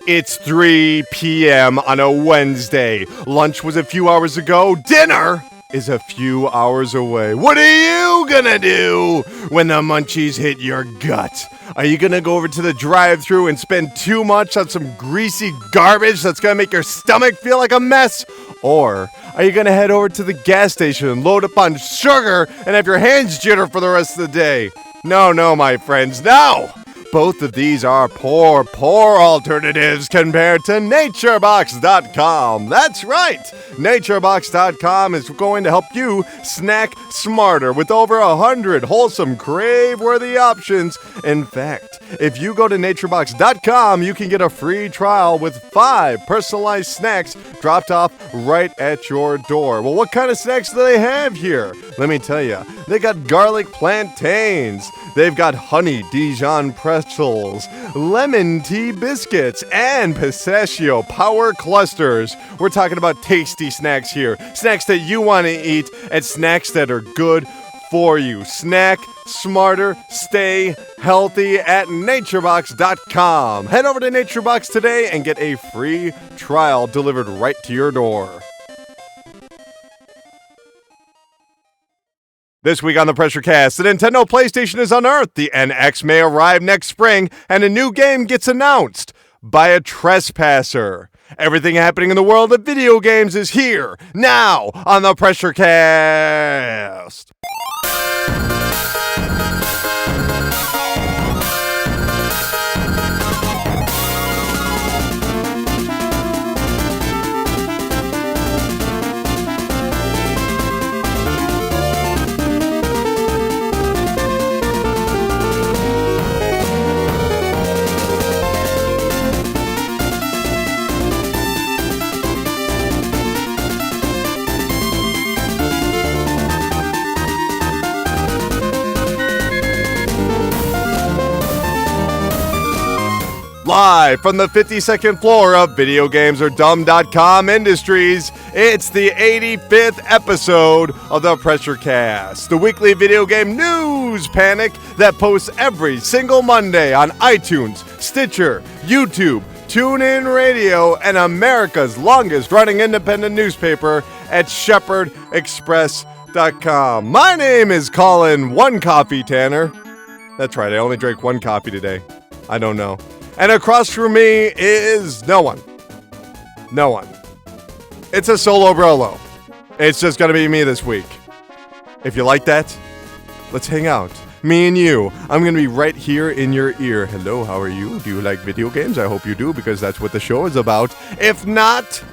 It's 3 p.m. on a Wednesday. Lunch was a few hours ago. Dinner is a few hours away. What are you gonna do when the munchies hit your gut? Are you gonna go over to the drive-thru and spend too much on some greasy garbage that's gonna make your stomach feel like a mess? Or are you gonna head over to the gas station and load up on sugar and have your hands jitter for the rest of the day? No, my friends, no! Both of these are poor alternatives compared to NatureBox.com. That's right! NatureBox.com is going to help you snack smarter with over 100 wholesome, crave-worthy options. In fact, if you go to NatureBox.com, you can get a free trial with 5 personalized snacks dropped off right at your door. Well, what kind of snacks do they have here? Let me tell you. They got garlic plantains. They've got honey Dijon pretzels, lemon tea biscuits, and pistachio power clusters. We're talking about tasty snacks here. Snacks that you want to eat and snacks that are good for you. Snack smarter, stay healthy at naturebox.com. Head over to Naturebox today and get a free trial delivered right to your door. This week on the PRESSURECAST, the Nintendo PlayStation is unearthed, the NX may arrive next spring, and a new game gets announced by a Trespasser. Everything happening in the world of video games is here, now, on the PRESSURECAST. Live from the 52nd floor of VideoGamesAreDumb.com Industries, it's the 85th episode of the PRESSURECAST, the weekly video game news panic that posts every single Monday on iTunes, Stitcher, YouTube, TuneIn Radio, and America's longest-running independent newspaper at ShepherdExpress.com. My name is Colin One Coffee Tanner. That's right, I only drank one coffee today. I don't know. And across from me is no one. No one. It's a solo brolo. It's just going to be me this week. If you like that, let's hang out. Me and you. I'm going to be right here in your ear. Hello, how are you? Do you like video games? I hope you do, because that's what the show is about. If not,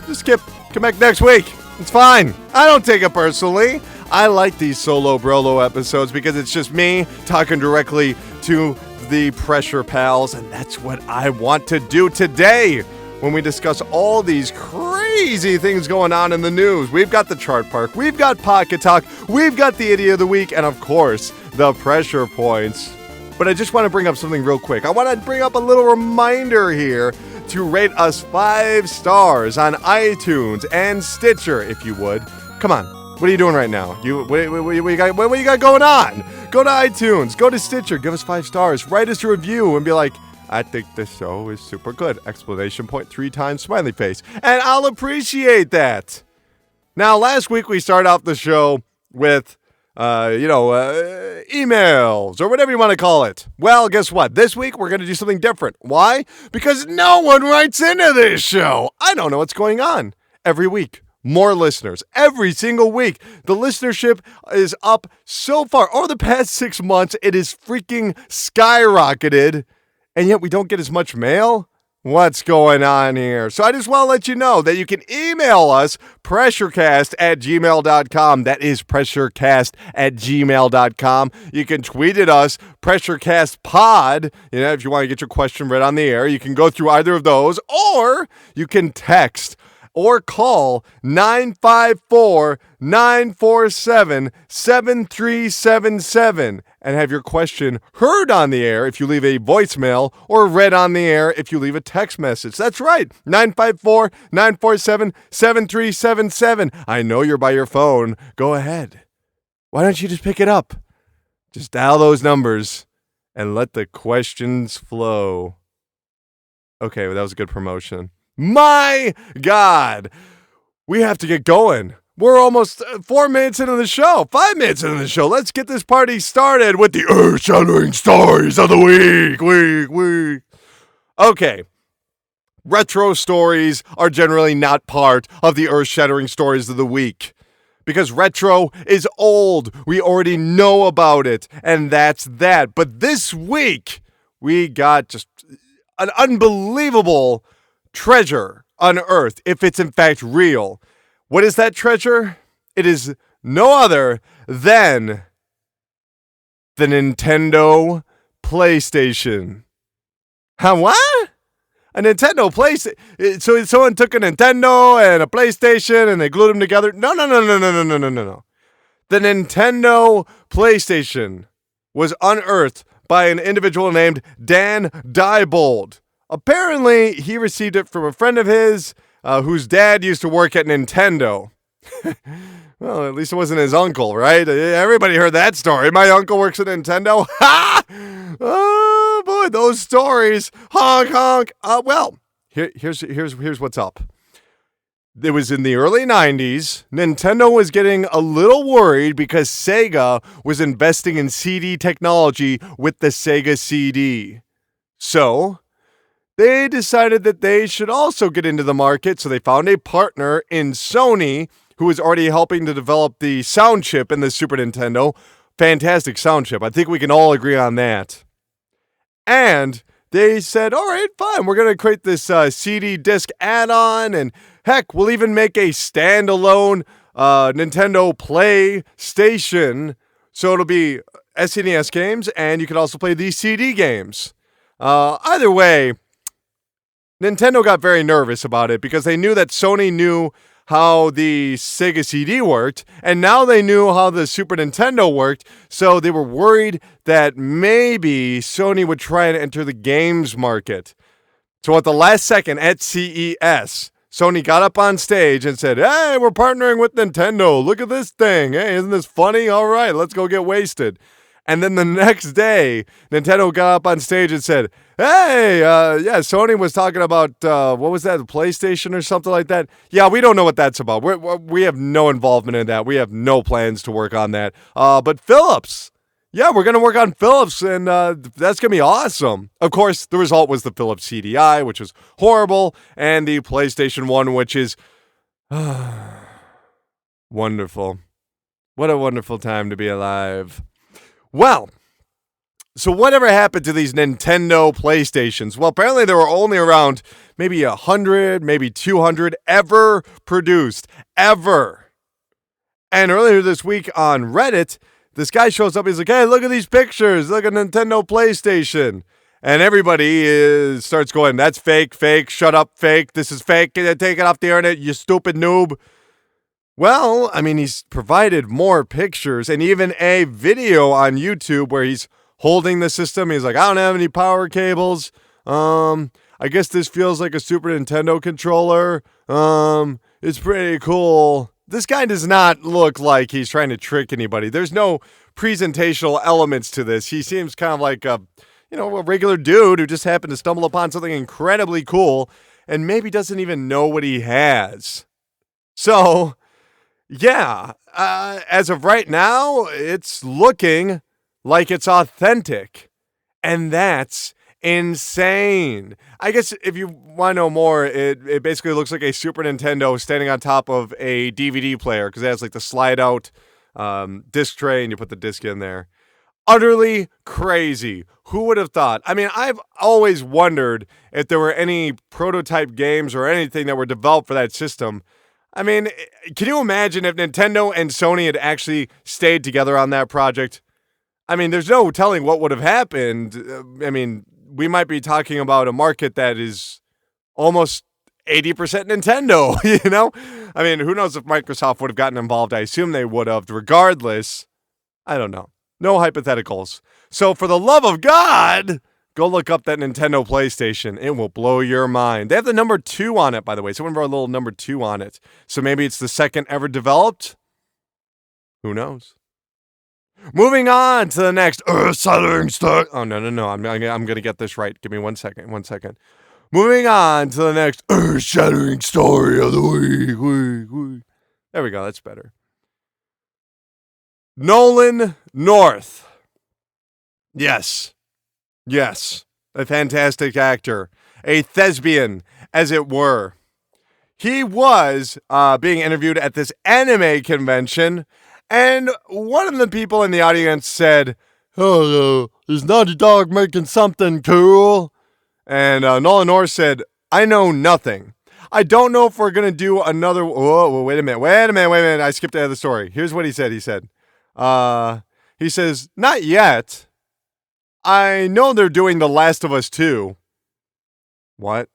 just skip. Come back next week. It's fine. I don't take it personally. I like these solo brolo episodes because it's just me talking directly to the Pressure Pals, and that's what I want to do today when we discuss all these crazy things going on in the news. We've got the Chart Park, we've got Pocket Talk, we've got the Idiot of the Week, and of course, the Pressure Points. But I just want to bring up something real quick. I want to bring up a little reminder here to rate us 5 stars on iTunes and Stitcher, if you would. Come on. What are you doing right now? What you got going on? Go to iTunes, go to Stitcher, give us 5 stars, write us a review, and be like, I think this show is super good! Exclamation point 3 times, smiley face. And I'll appreciate that. Now, last week we started off the show with, emails, or whatever you want to call it. Well, guess what? This week we're going to do something different. Why? Because no one writes into this show. I don't know what's going on. Every week. More listeners every single week. The listenership is up so far. Over the past 6 months, it is freaking skyrocketed. And yet we don't get as much mail? What's going on here? So I just want to let you know that you can email us, pressurecast@gmail.com. That is pressurecast@gmail.com. You can tweet at us, pressurecastpod. If you want to get your question read on the air, you can go through either of those. Or you can text or call 954-947-7377 and have your question heard on the air if you leave a voicemail or read on the air if you leave a text message. That's right, 954-947-7377. I know you're by your phone. Go ahead. Why don't you just pick it up? Just dial those numbers and let the questions flow. Okay, well, that was a good promotion. My God, we have to get going. We're almost 4 minutes into the show, 5 minutes into the show. Let's get this party started with the earth-shattering stories of the week. Okay. Retro stories are generally not part of the earth-shattering stories of the week. Because retro is old. We already know about it. And that's that. But this week, we got just an unbelievable treasure unearthed, if it's in fact real. What is that treasure? It is no other than the Nintendo PlayStation. Huh, what? A Nintendo PlayStation? So someone took a Nintendo and a PlayStation and they glued them together? No. The Nintendo PlayStation was unearthed by an individual named Dan Diebold. Apparently, he received it from a friend of his whose dad used to work at Nintendo. Well, at least it wasn't his uncle, right? Everybody heard that story. My uncle works at Nintendo. Ha! Oh, boy, those stories. Honk, honk. Well, here's what's up. It was in the early 90s. Nintendo was getting a little worried because Sega was investing in CD technology with the Sega CD. So, they decided that they should also get into the market, so they found a partner in Sony who was already helping to develop the sound chip in the Super Nintendo. Fantastic sound chip. I think we can all agree on that. And they said, all right, fine, we're going to create this CD disc add-on, and heck, we'll even make a standalone Nintendo PlayStation, so it'll be SNES games, and you can also play these CD games. Either way, Nintendo got very nervous about it because they knew that Sony knew how the Sega CD worked, and now they knew how the Super Nintendo worked, so they were worried that maybe Sony would try and enter the games market. So at the last second at CES, Sony got up on stage and said, hey, we're partnering with Nintendo. Look at this thing. Hey, isn't this funny? All right, let's go get wasted. And then the next day, Nintendo got up on stage and said, hey, Sony was talking about, what was that, the PlayStation or something like that? Yeah, we don't know what that's about. We have no involvement in that. We have no plans to work on that. But Philips, yeah, we're going to work on Philips, and that's going to be awesome. Of course, the result was the Philips CDI, which was horrible, and the PlayStation 1, which is wonderful. What a wonderful time to be alive. Well, so whatever happened to these Nintendo PlayStations? Well, apparently there were only around maybe 100, maybe 200 ever produced. Ever. And earlier this week on Reddit, this guy shows up. He's like, hey, look at these pictures. Look at Nintendo PlayStation. And everybody starts going, that's fake, shut up, fake. This is fake. Take it off the internet, you stupid noob. Well, I mean, he's provided more pictures and even a video on YouTube where he's holding the system. He's like, I don't have any power cables. I guess this feels like a Super Nintendo controller. It's pretty cool. This guy does not look like he's trying to trick anybody. There's no presentational elements to this. He seems kind of like a regular dude who just happened to stumble upon something incredibly cool and maybe doesn't even know what he has. So, yeah, as of right now, it's looking like it's authentic. And that's insane. I guess if you want to know more, it basically looks like a Super Nintendo standing on top of a DVD player because it has like the slide out disc tray and you put the disc in there. Utterly crazy. Who would have thought? I mean, I've always wondered if there were any prototype games or anything that were developed for that system. I mean, can you imagine if Nintendo and Sony had actually stayed together on that project? I mean, there's no telling what would have happened. I mean, we might be talking about a market that is almost 80% Nintendo, you know? I mean, who knows if Microsoft would have gotten involved? I assume they would have. Regardless, I don't know. No hypotheticals. So for the love of God, go look up that Nintendo PlayStation. It will blow your mind. They have the number 2 on it, by the way. Someone wrote a little number 2 on it. So maybe it's the second ever developed? Who knows? Moving on to the next earth-shattering story. Oh, no. I'm going to get this right. Give me 1 second. Moving on to the next earth-shattering story of the week. There we go. That's better. Nolan North. Yes. A fantastic actor. A thespian, as it were. He was being interviewed at this anime convention, and one of the people in the audience said, "Oh, is Naughty Dog making something cool?" And Nolan North said, "I know nothing. I don't know if we're going to do another..." Whoa, wait a minute. I skipped ahead of the story. Here's what he said. He says, "Not yet. I know they're doing The Last of Us 2. What?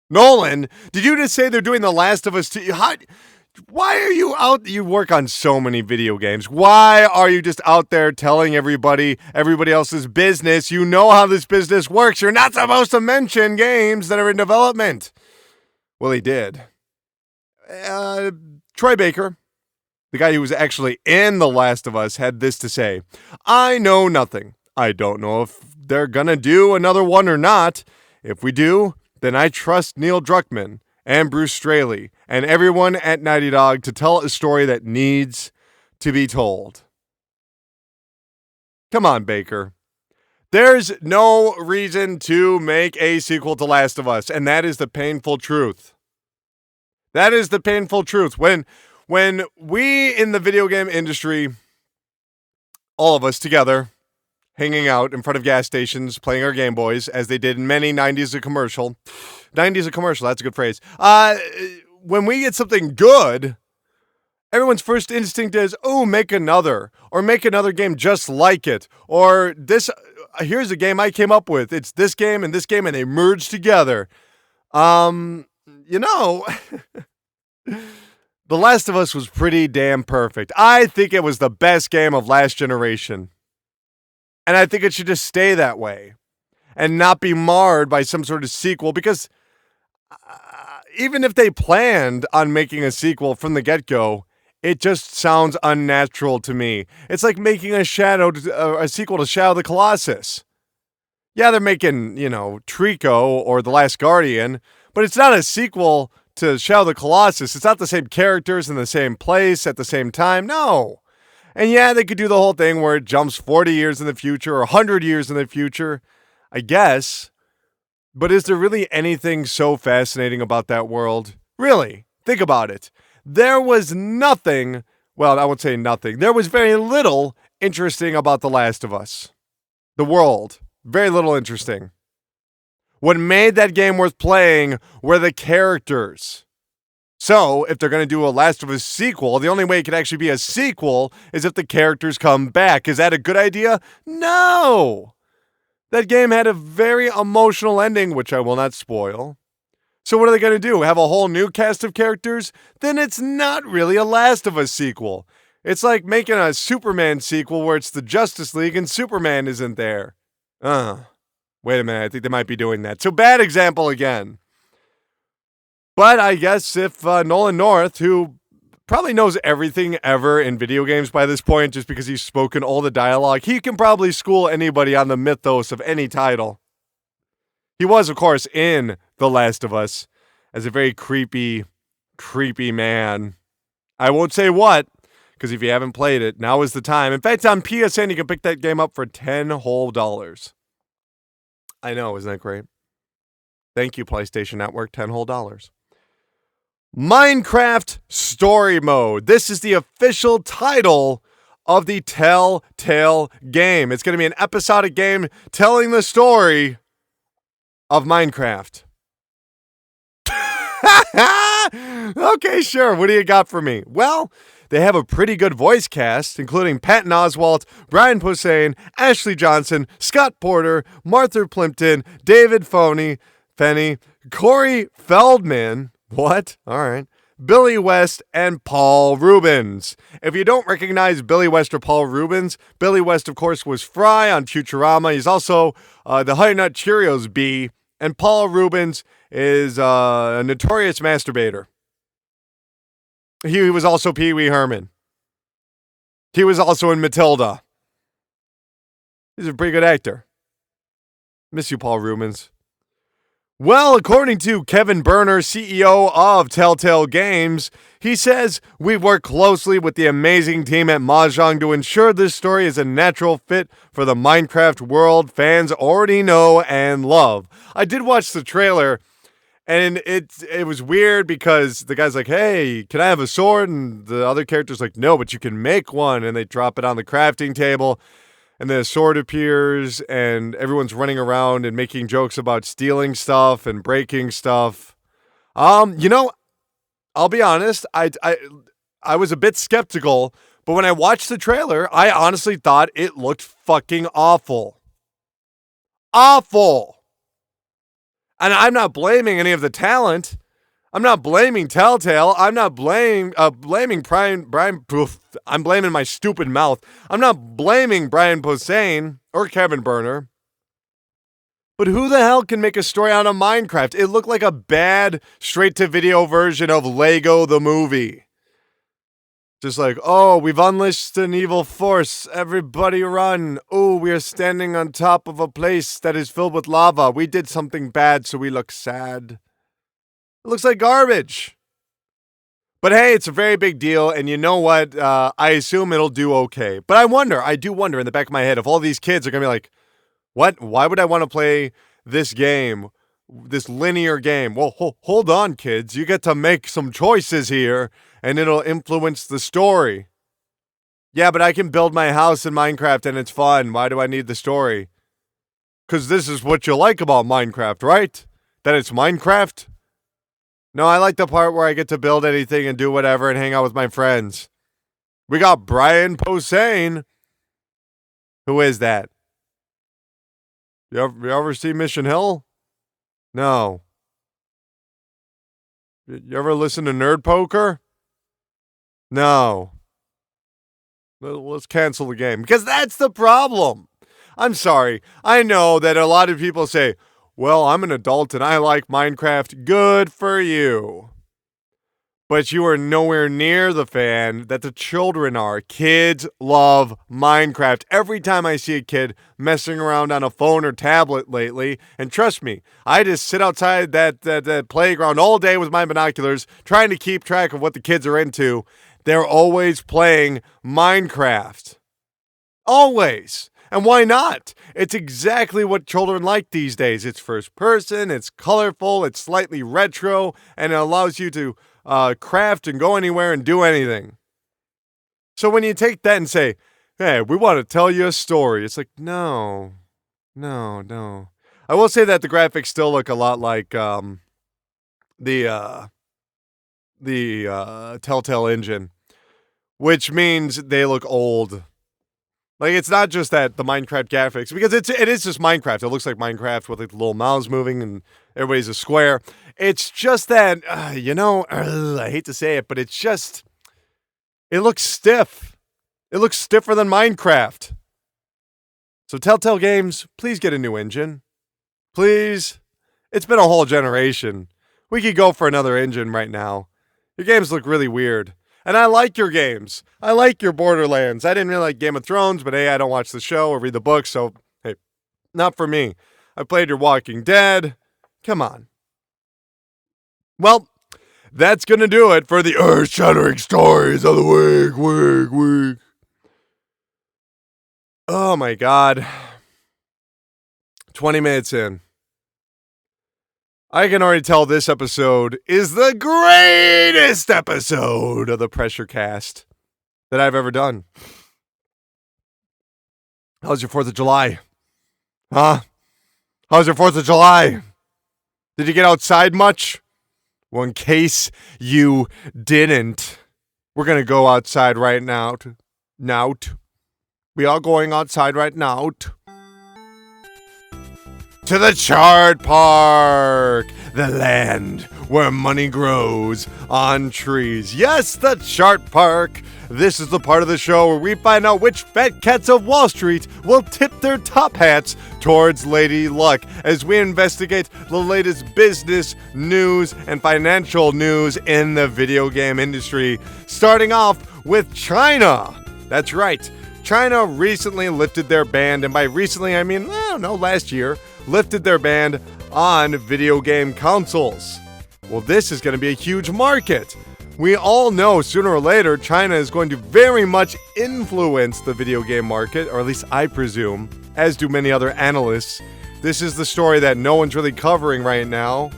Nolan, did you just say they're doing The Last of Us 2? Why are you out? You work on so many video games. Why are you just out there telling everybody else's business? You know how this business works. You're not supposed to mention games that are in development." Well, he did. Troy Baker, the guy who was actually in The Last of Us, had this to say: "I know nothing. I don't know if they're gonna do another one or not. If we do, then I trust Neil Druckmann and Bruce Straley and everyone at Naughty Dog to tell a story that needs to be told." Come on, Baker. There's no reason to make a sequel to Last of Us, and that is the painful truth. That is the painful truth. When we in the video game industry, all of us together, hanging out in front of gas stations, playing our Game Boys, as they did in many 90s a commercial. 90s a commercial, that's a good phrase. When we get something good, everyone's first instinct is, oh, make another. Or make another game just like it. Or this, here's a game I came up with. It's this game, and they merge together. The Last of Us was pretty damn perfect. I think it was the best game of last generation. And I think it should just stay that way and not be marred by some sort of sequel, because even if they planned on making a sequel from the get-go, it just sounds unnatural to me. It's like making a sequel to Shadow of the Colossus. Yeah, they're making, Trico or The Last Guardian, but it's not a sequel to Shadow of the Colossus. It's not the same characters in the same place at the same time. No. And yeah, they could do the whole thing where it jumps 40 years in the future or 100 years in the future, I guess. But is there really anything so fascinating about that world? Really? Think about it. There was nothing, well, I won't say nothing. There was very little interesting about The Last of Us. The world. Very little interesting. What made that game worth playing were the characters. So, if they're going to do a Last of Us sequel, the only way it could actually be a sequel is if the characters come back. Is that a good idea? No! That game had a very emotional ending, which I will not spoil. So what are they going to do? Have a whole new cast of characters? Then it's not really a Last of Us sequel. It's like making a Superman sequel where it's the Justice League and Superman isn't there. Wait a minute, I think they might be doing that. So bad example again. But I guess if Nolan North, who probably knows everything ever in video games by this point just because he's spoken all the dialogue, he can probably school anybody on the mythos of any title. He was, of course, in The Last of Us as a very creepy man. I won't say what, because if you haven't played it, now is the time. In fact, on PSN, you can pick that game up for $10 whole. I know, isn't that great? Thank you, PlayStation Network, $10 whole. Minecraft Story Mode. This is the official title of the Telltale game. It's going to be an episodic game telling the story of Minecraft. Okay, sure. What do you got for me? Well, they have a pretty good voice cast, including Patton Oswalt, Brian Posehn, Ashley Johnson, Scott Porter, Martha Plimpton, David Fenney, Corey Feldman. What? All right. Billy West and Paul Rubens. If you don't recognize Billy West or Paul Rubens, Billy West, of course, was Fry on Futurama. He's also the Honey Nut Cheerios bee. And Paul Rubens is a notorious masturbator. He was also Pee Wee Herman. He was also in Matilda. He's a pretty good actor. Miss you, Paul Rubens. Well, according to Kevin Berner, CEO of Telltale Games, he says, "We've worked closely with the amazing team at Mahjong to ensure this story is a natural fit for the Minecraft world fans already know and love." I did watch the trailer, and it was weird because the guy's like, "Hey, can I have a sword?" And the other character's like, "No, but you can make one." And they drop it on the crafting table. And then a sword appears, and everyone's running around and making jokes about stealing stuff and breaking stuff. You know, I'll be honest, I was a bit skeptical, but when I watched the trailer, I honestly thought it looked fucking awful. Awful! And I'm not blaming any of the talent. I'm not blaming Telltale. I'm not blaming Brian. I'm blaming my stupid mouth. I'm not blaming Brian Posehn or Kevin Berner. But who the hell can make a story out of Minecraft? It looked like a bad straight-to-video version of Lego the Movie. Just like, oh, we've unleashed an evil force. Everybody run. Oh, we are standing on top of a place that is filled with lava. We did something bad, so we look sad. It looks like garbage. But hey, it's a very big deal, and you know what? I assume it'll do okay. But I do wonder in the back of my head if all these kids are going to be like, what? Why would I want to play this game, this linear game? Well, hold on, kids. You get to make some choices here, and it'll influence the story. Yeah, but I can build my house in Minecraft, and it's fun. Why do I need the story? Because this is what you like about Minecraft, right? That it's Minecraft? No, I like the part where I get to build anything and do whatever and hang out with my friends. We got Brian Posehn. Who is that? You ever see Mission Hill? No. You ever listen to Nerd Poker? No. Let's cancel the game. Because that's the problem. I'm sorry. I know that a lot of people say, well, I'm an adult and I like Minecraft. Good for you. But you are nowhere near the fan that the children are. Kids love Minecraft. Every time I see a kid messing around on a phone or tablet lately, and trust me, I just sit outside that playground all day with my binoculars trying to keep track of what the kids are into. They're always playing Minecraft. Always. And why not? It's exactly what children like these days. It's first person, it's colorful, it's slightly retro, and it allows you to craft and go anywhere and do anything. So when you take that and say, hey, we want to tell you a story, it's like, no. I will say that the graphics still look a lot like the Telltale engine, which means they look old. Like, it's not just that the Minecraft graphics, because it is just Minecraft. It looks like Minecraft with like the little mouths moving and everybody's a square. It's just that, I hate to say it, but it looks stiff. It looks stiffer than Minecraft. So Telltale Games, please get a new engine. Please. It's been a whole generation. We could go for another engine right now. Your games look really weird. And I like your games. I like your Borderlands. I didn't really like Game of Thrones, but hey, I don't watch the show or read the book, so hey, not for me. I played your Walking Dead. Come on. Well, that's going to do it for the earth-shattering stories of the week. Oh my God. 20 minutes in. I can already tell this episode is the greatest episode of the PRESSURECAST that I've ever done. How's your 4th of July? Huh? How's your 4th of July? Did you get outside much? Well, in case you didn't, we're going to go outside right now. We are going outside right now. To the Chart Park, the land where money grows on trees. Yes, the Chart Park. This is the part of the show where we find out which fat cats of Wall Street will tip their top hats towards Lady Luck as we investigate the latest business news and financial news in the video game industry. Starting off with China. That's right. China recently lifted their ban, and by recently I mean, last year, lifted their ban on video game consoles. Well, this is going to be a huge market. We all know sooner or later China is going to very much influence the video game market, or at least I presume, as do many other analysts. This is the story that no one's really covering right now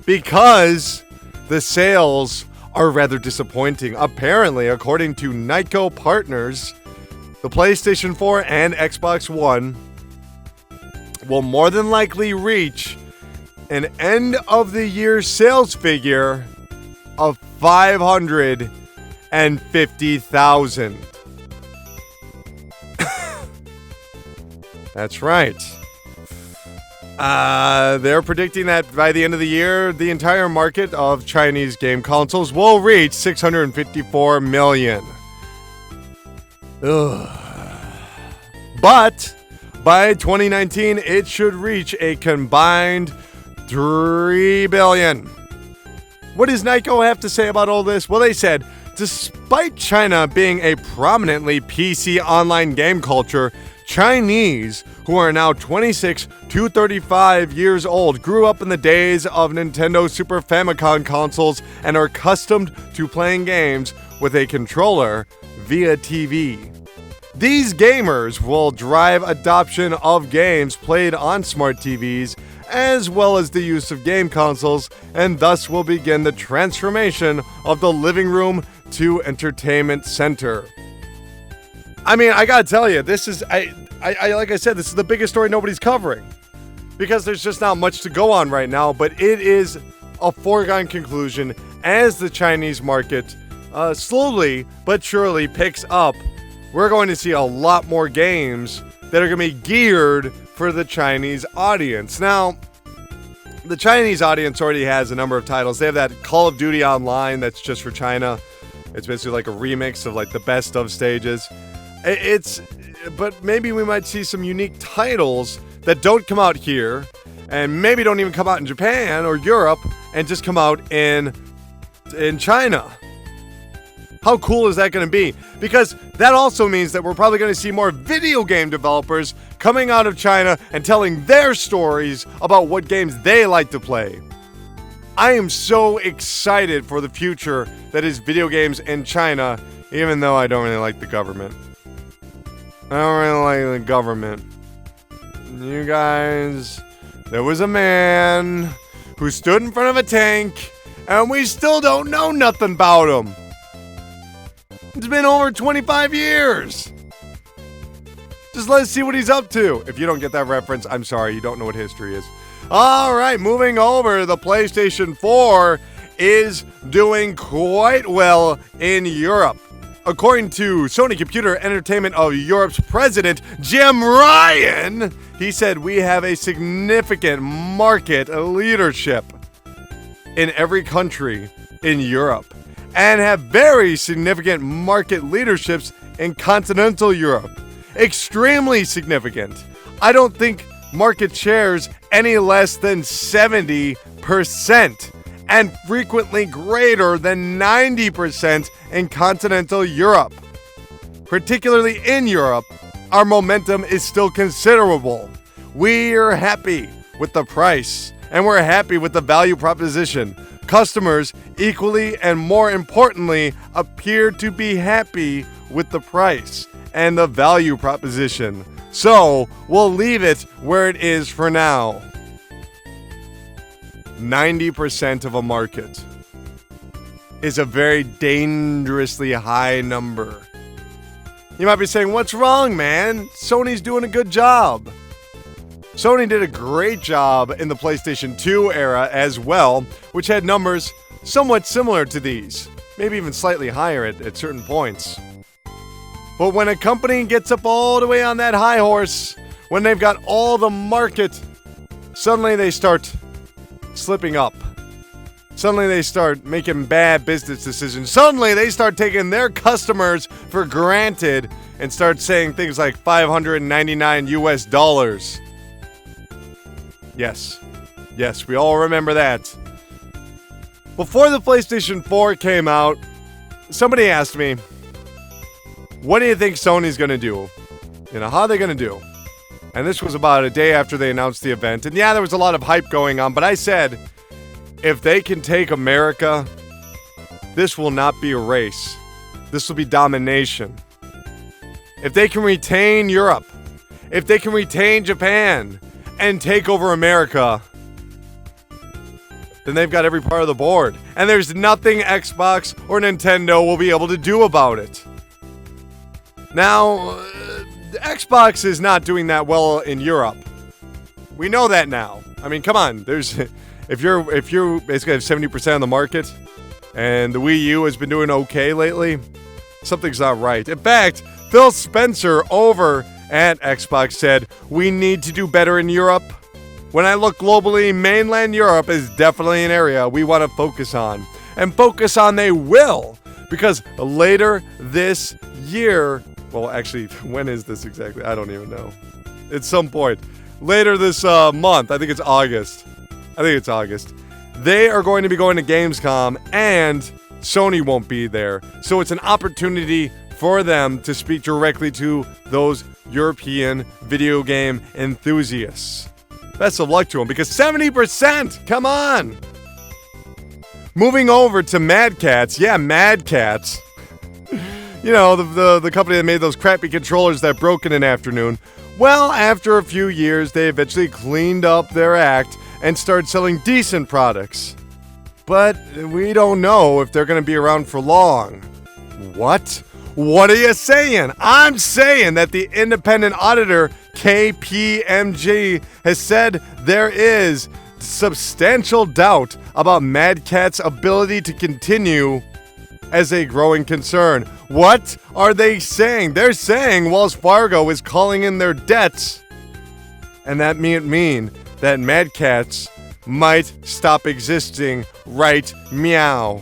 because the sales are rather disappointing. Apparently, according to Nyko Partners, the PlayStation 4 and Xbox One will more than likely reach an end-of-the-year sales figure of 550,000. That's right. They're predicting that by the end of the year, the entire market of Chinese game consoles will reach 654 million. Ugh. But by 2019, it should reach a combined 3 billion. What does Nyko have to say about all this? Well, they said, despite China being a prominently PC online game culture, Chinese, who are now 26 to 35 years old, grew up in the days of Nintendo Super Famicom consoles and are accustomed to playing games with a controller via TV. These gamers will drive adoption of games played on smart TVs, as well as the use of game consoles, and thus will begin the transformation of the living room to entertainment center. I mean, I gotta tell you, this is, like I said, this is the biggest story nobody's covering. Because there's just not much to go on right now, but it is a foregone conclusion as the Chinese market slowly but surely picks up. We're going to see a lot more games that are going to be geared for the Chinese audience. Now, the Chinese audience already has a number of titles. They have that Call of Duty Online that's just for China. It's basically like a remix of like the best of stages. But maybe we might see some unique titles that don't come out here, and maybe don't even come out in Japan or Europe, and just come out in China. How cool is that going to be? Because that also means that we're probably going to see more video game developers coming out of China and telling their stories about what games they like to play. I am so excited for the future that is video games in China, even though I don't really like the government. I don't really like the government. You guys, there was a man who stood in front of a tank, and we still don't know nothing about him. It's been over 25 years. Just let's see what he's up to. If you don't get that reference, I'm sorry, you don't know what history is. Alright, moving over, the PlayStation 4 is doing quite well in Europe. According to Sony Computer Entertainment of Europe's president, Jim Ryan, he said we have a significant market leadership in every country in Europe and have very significant market leaderships in continental Europe. Extremely significant. I don't think market shares any less than 70%. And frequently greater than 90% in continental Europe. Particularly in Europe, our momentum is still considerable. We're happy with the price, and we're happy with the value proposition. Customers, equally and more importantly, appear to be happy with the price and the value proposition. So, we'll leave it where it is for now. 90% of a market is a very dangerously high number. You might be saying, what's wrong, man? Sony's doing a good job. Sony did a great job in the PlayStation 2 era as well, which had numbers somewhat similar to these, maybe even slightly higher at certain points. But when a company gets up all the way on that high horse, when they've got all the market, suddenly they start slipping up. Suddenly they start making bad business decisions. Suddenly they start taking their customers for granted and start saying things like $599 US. Yes, we all remember that. Before the PlayStation 4 came out, somebody asked me, what do you think Sony's gonna do? How are they gonna do? And this was about a day after they announced the event. And yeah, there was a lot of hype going on, but I said, if they can take America, this will not be a race. This will be domination. If they can retain Europe, if they can retain Japan, and take over America, then they've got every part of the board. And there's nothing Xbox or Nintendo will be able to do about it. Now, Xbox is not doing that well in Europe. We know that now. I mean, come on. If you're basically have 70% of the market, and the Wii U has been doing okay lately, something's not right. In fact, Phil Spencer over at Xbox said, we need to do better in Europe. When I look globally, mainland Europe is definitely an area we want to focus on. And focus on they will, because later this year, well, actually, when is this exactly? I don't even know. It's some point. Later this month, I think it's August. They are going to be going to Gamescom, and Sony won't be there. So it's an opportunity for them to speak directly to those European video game enthusiasts. Best of luck to them, because 70%! Come on! Moving over to Mad Catz. Yeah, Mad Catz. You know, the company that made those crappy controllers that broke in an afternoon. Well, after a few years, they eventually cleaned up their act and started selling decent products. But we don't know if they're going to be around for long. What? What are you saying? I'm saying that the independent auditor, KPMG, has said there is substantial doubt about Mad Catz's ability to continue as a growing concern. What are they saying? They're saying Wells Fargo is calling in their debts. And that mean that Mad Catz might stop existing right meow.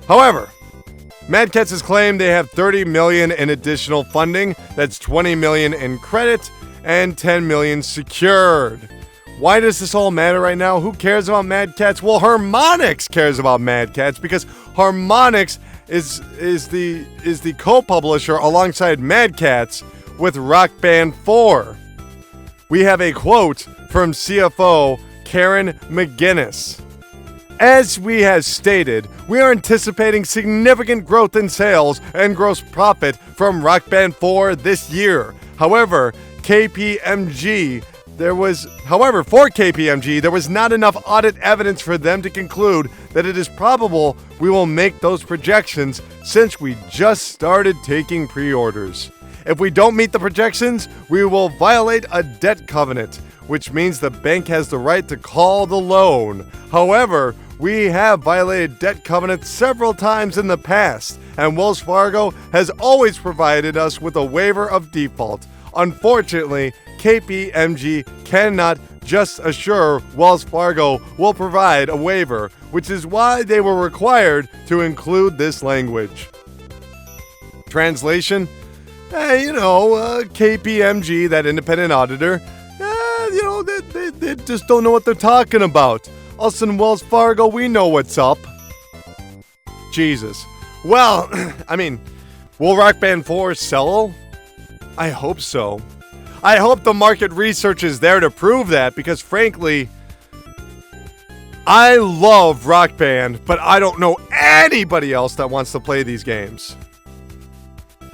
However, Mad Catz has claimed they have $30 million in additional funding. That's $20 million in credit and $10 million secured. Why does this all matter right now? Who cares about Mad Catz? Well, Harmonix cares about Mad Catz because Harmonix is the co-publisher alongside Mad Catz with Rock Band 4. We have a quote from CFO Karen McGinnis. As we have stated, we are anticipating significant growth in sales and gross profit from Rock Band 4 this year. However, for KPMG, there was not enough audit evidence for them to conclude that it is probable we will make those projections since we just started taking pre-orders. If we don't meet the projections, we will violate a debt covenant, which means the bank has the right to call the loan. However, we have violated debt covenants several times in the past, and Wells Fargo has always provided us with a waiver of default. Unfortunately, KPMG cannot just assure Wells Fargo will provide a waiver, which is why they were required to include this language. Translation? KPMG, that independent auditor, they just don't know what they're talking about. Us and Wells Fargo, we know what's up. Jesus. Well, will Rock Band 4 sell? I hope so. I hope the market research is there to prove that, because frankly, I love Rock Band, but I don't know anybody else that wants to play these games.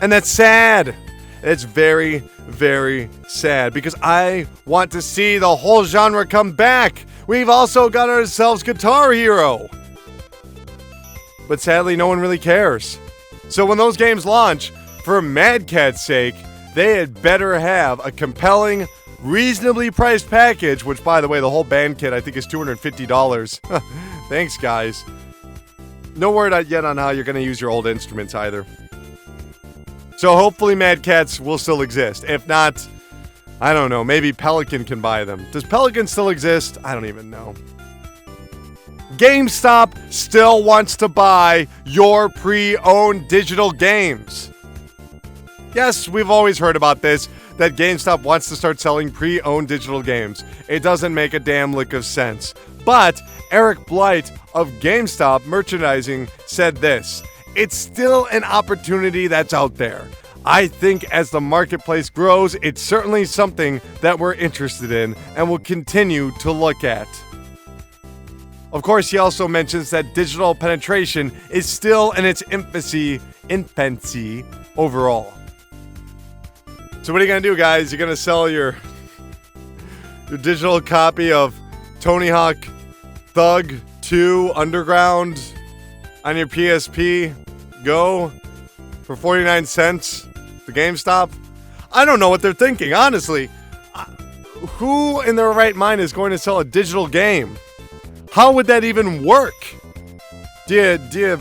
And that's sad. It's very, very sad, because I want to see the whole genre come back. We've also got ourselves Guitar Hero. But sadly, no one really cares. So when those games launch, for Mad Catz's sake, they had better have a compelling, reasonably priced package, which, by the way, the whole band kit I think is $250. Thanks, guys. No word yet on how you're going to use your old instruments either. So hopefully Mad Catz will still exist. If not, I don't know, maybe Pelican can buy them. Does Pelican still exist? I don't even know. GameStop still wants to buy your pre-owned digital games. Yes, we've always heard about this, that GameStop wants to start selling pre-owned digital games. It doesn't make a damn lick of sense. But Eric Blight of GameStop Merchandising said this: it's still an opportunity that's out there. I think as the marketplace grows, it's certainly something that we're interested in and will continue to look at. Of course, he also mentions that digital penetration is still in its infancy overall. So what are you going to do, guys? You're going to sell your digital copy of Tony Hawk Thug 2 Underground on your PSP Go for 49 cents to GameStop? I don't know what they're thinking, honestly. Who in their right mind is going to sell a digital game? How would that even work? Do you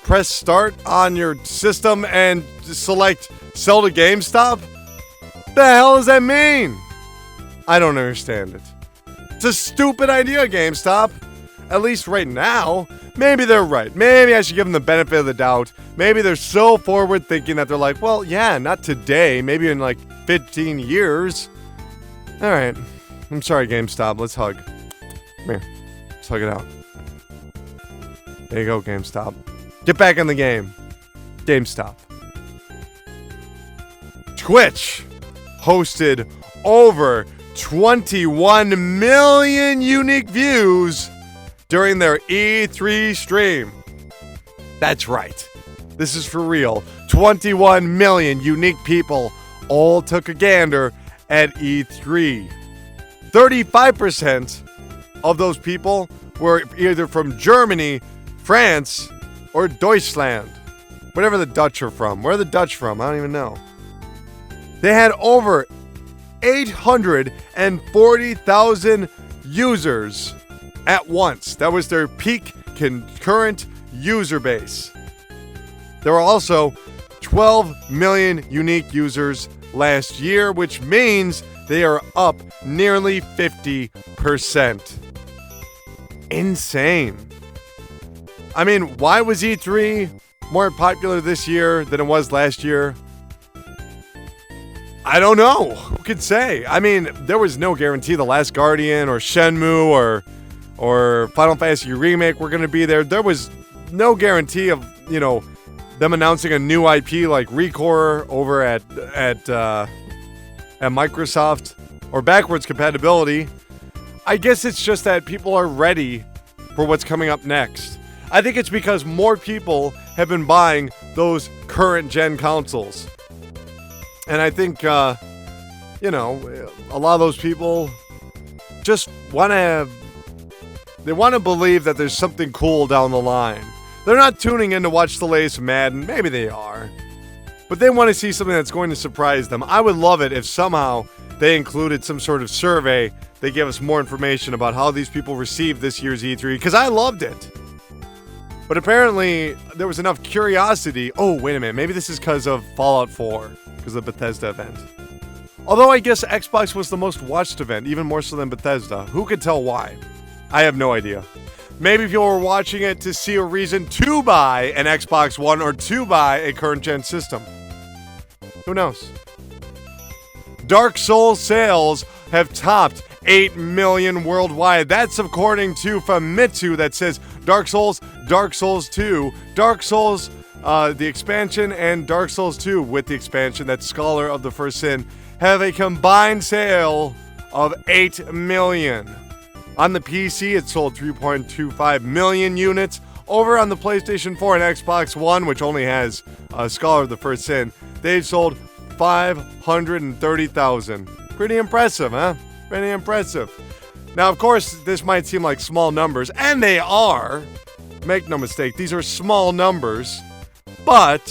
press start on your system and select sell to GameStop? The hell does that mean? I don't understand it. It's a stupid idea, GameStop. At least right now. Maybe they're right. Maybe I should give them the benefit of the doubt. Maybe they're so forward thinking that they're like, well, yeah, not today. Maybe in like 15 years. All right. I'm sorry, GameStop. Let's hug. Come here. Let's hug it out. There you go, GameStop. Get back in the game. GameStop. Twitch hosted over 21 million unique views during their E3 stream. That's right. This is for real. 21 million unique people all took a gander at E3. 35% of those people were either from Germany, France, or Deutschland. Whatever the Dutch are from. Where are the Dutch from? I don't even know. They had over 840,000 users at once. That was their peak concurrent user base. There were also 12 million unique users last year, which means they are up nearly 50%. Insane. I mean, why was E3 more popular this year than it was last year? I don't know. Who could say? I mean, there was no guarantee The Last Guardian or Shenmue or Final Fantasy Remake were going to be there. There was no guarantee of, them announcing a new IP like Recore over at Microsoft or backwards compatibility. I guess it's just that people are ready for what's coming up next. I think it's because more people have been buying those current gen consoles. And I think, a lot of those people just want to believe that there's something cool down the line. They're not tuning in to watch the latest Madden. Maybe they are. But they want to see something that's going to surprise them. I would love it if somehow they included some sort of survey. They gave us more information about how these people received this year's E3, because I loved it. But apparently, there was enough curiosity. Oh, wait a minute. Maybe this is because of Fallout 4, because of the Bethesda event. Although I guess Xbox was the most watched event, even more so than Bethesda. Who could tell why? I have no idea. Maybe people were watching it to see a reason to buy an Xbox One or to buy a current-gen system. Who knows? Dark Souls sales have topped 8 million worldwide. That's according to Famitsu that says Dark Souls 2, Dark Souls, the expansion, and Dark Souls 2 with the expansion, that's Scholar of the First Sin, have a combined sale of 8 million. On the PC, it sold 3.25 million units. Over on the PlayStation 4 and Xbox One, which only has Scholar of the First Sin, they've sold 530,000. Pretty impressive, huh? Pretty impressive. Now, of course, this might seem like small numbers, and they are. Make no mistake, these are small numbers. But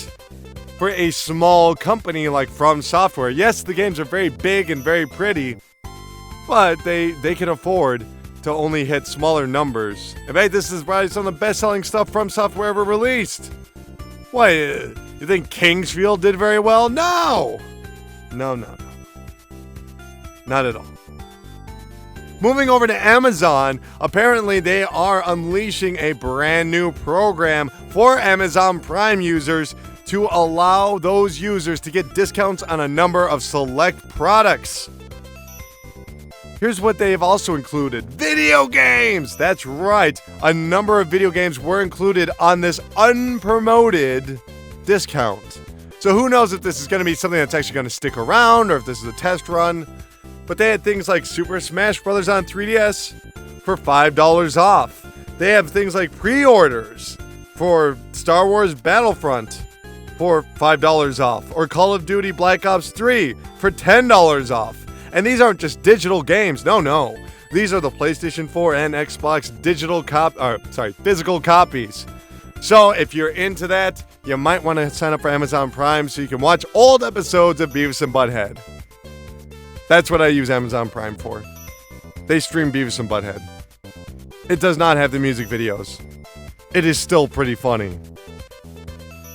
for a small company like From Software, yes, the games are very big and very pretty, but they can afford to only hit smaller numbers. In fact, this is probably some of the best-selling stuff From Software ever released. What, you think Kingsfield did very well? No! No. Not at all. Moving over to Amazon, apparently they are unleashing a brand new program for Amazon Prime users to allow those users to get discounts on a number of select products. Here's what they've also included. Video games! That's right. A number of video games were included on this unpromoted discount. So who knows if this is going to be something that's actually going to stick around or if this is a test run. But they had things like Super Smash Bros. On 3DS for $5 off. They have things like pre-orders for Star Wars Battlefront for $5 off. Or Call of Duty Black Ops 3 for $10 off. And these aren't just digital games. No. These are the PlayStation 4 and Xbox physical copies. So if you're into that, you might want to sign up for Amazon Prime so you can watch old episodes of Beavis and Butthead. That's what I use Amazon Prime for. They stream Beavis and Butthead. It does not have the music videos. It is still pretty funny.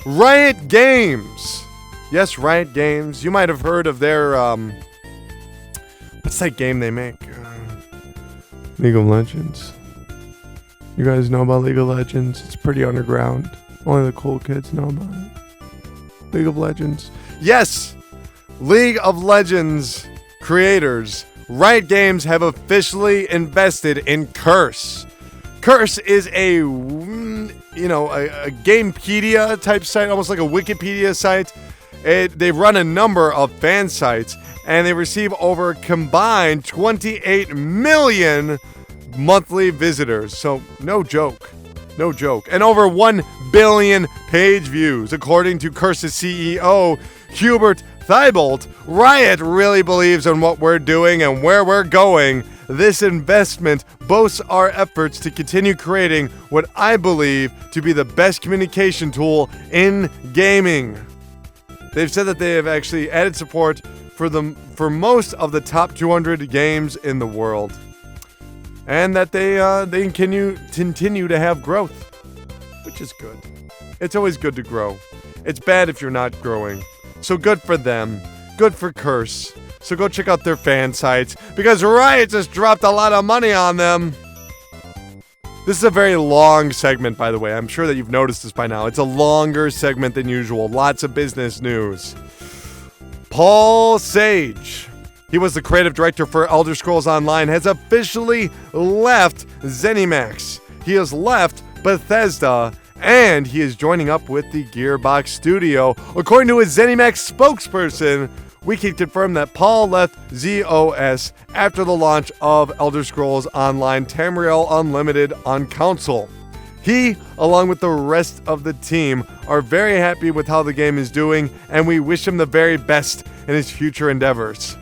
Riot Games. Yes, Riot Games. You might have heard of their, what's that game they make? League of Legends. You guys know about League of Legends? It's pretty underground. Only the cool kids know about it. League of Legends. Yes! League of Legends creators, Riot Games, have officially invested in Curse. Curse is a Gamepedia type site, almost like a Wikipedia site. They run a number of fan sites, and they receive over a combined 28 million monthly visitors. So, no joke. And over 1 billion page views. According to Curse's CEO, Hubert Thibault, Riot really believes in what we're doing and where we're going. This investment boasts our efforts to continue creating what I believe to be the best communication tool in gaming. They've said that they have actually added support for most of the top 200 games in the world. And that they continue to have growth, which is good. It's always good to grow. It's bad if you're not growing. So good for them. Good for Curse. So go check out their fan sites, because Riot just dropped a lot of money on them. This is a very long segment, by the way. I'm sure that you've noticed this by now. It's a longer segment than usual. Lots of business news. Paul Sage, he was the creative director for Elder Scrolls Online, has officially left ZeniMax. He has left Bethesda, and he is joining up with the Gearbox studio. According to a ZeniMax spokesperson, we can confirm that Paul left ZOS after the launch of Elder Scrolls Online Tamriel Unlimited on console. He, along with the rest of the team, are very happy with how the game is doing, and we wish him the very best in his future endeavors.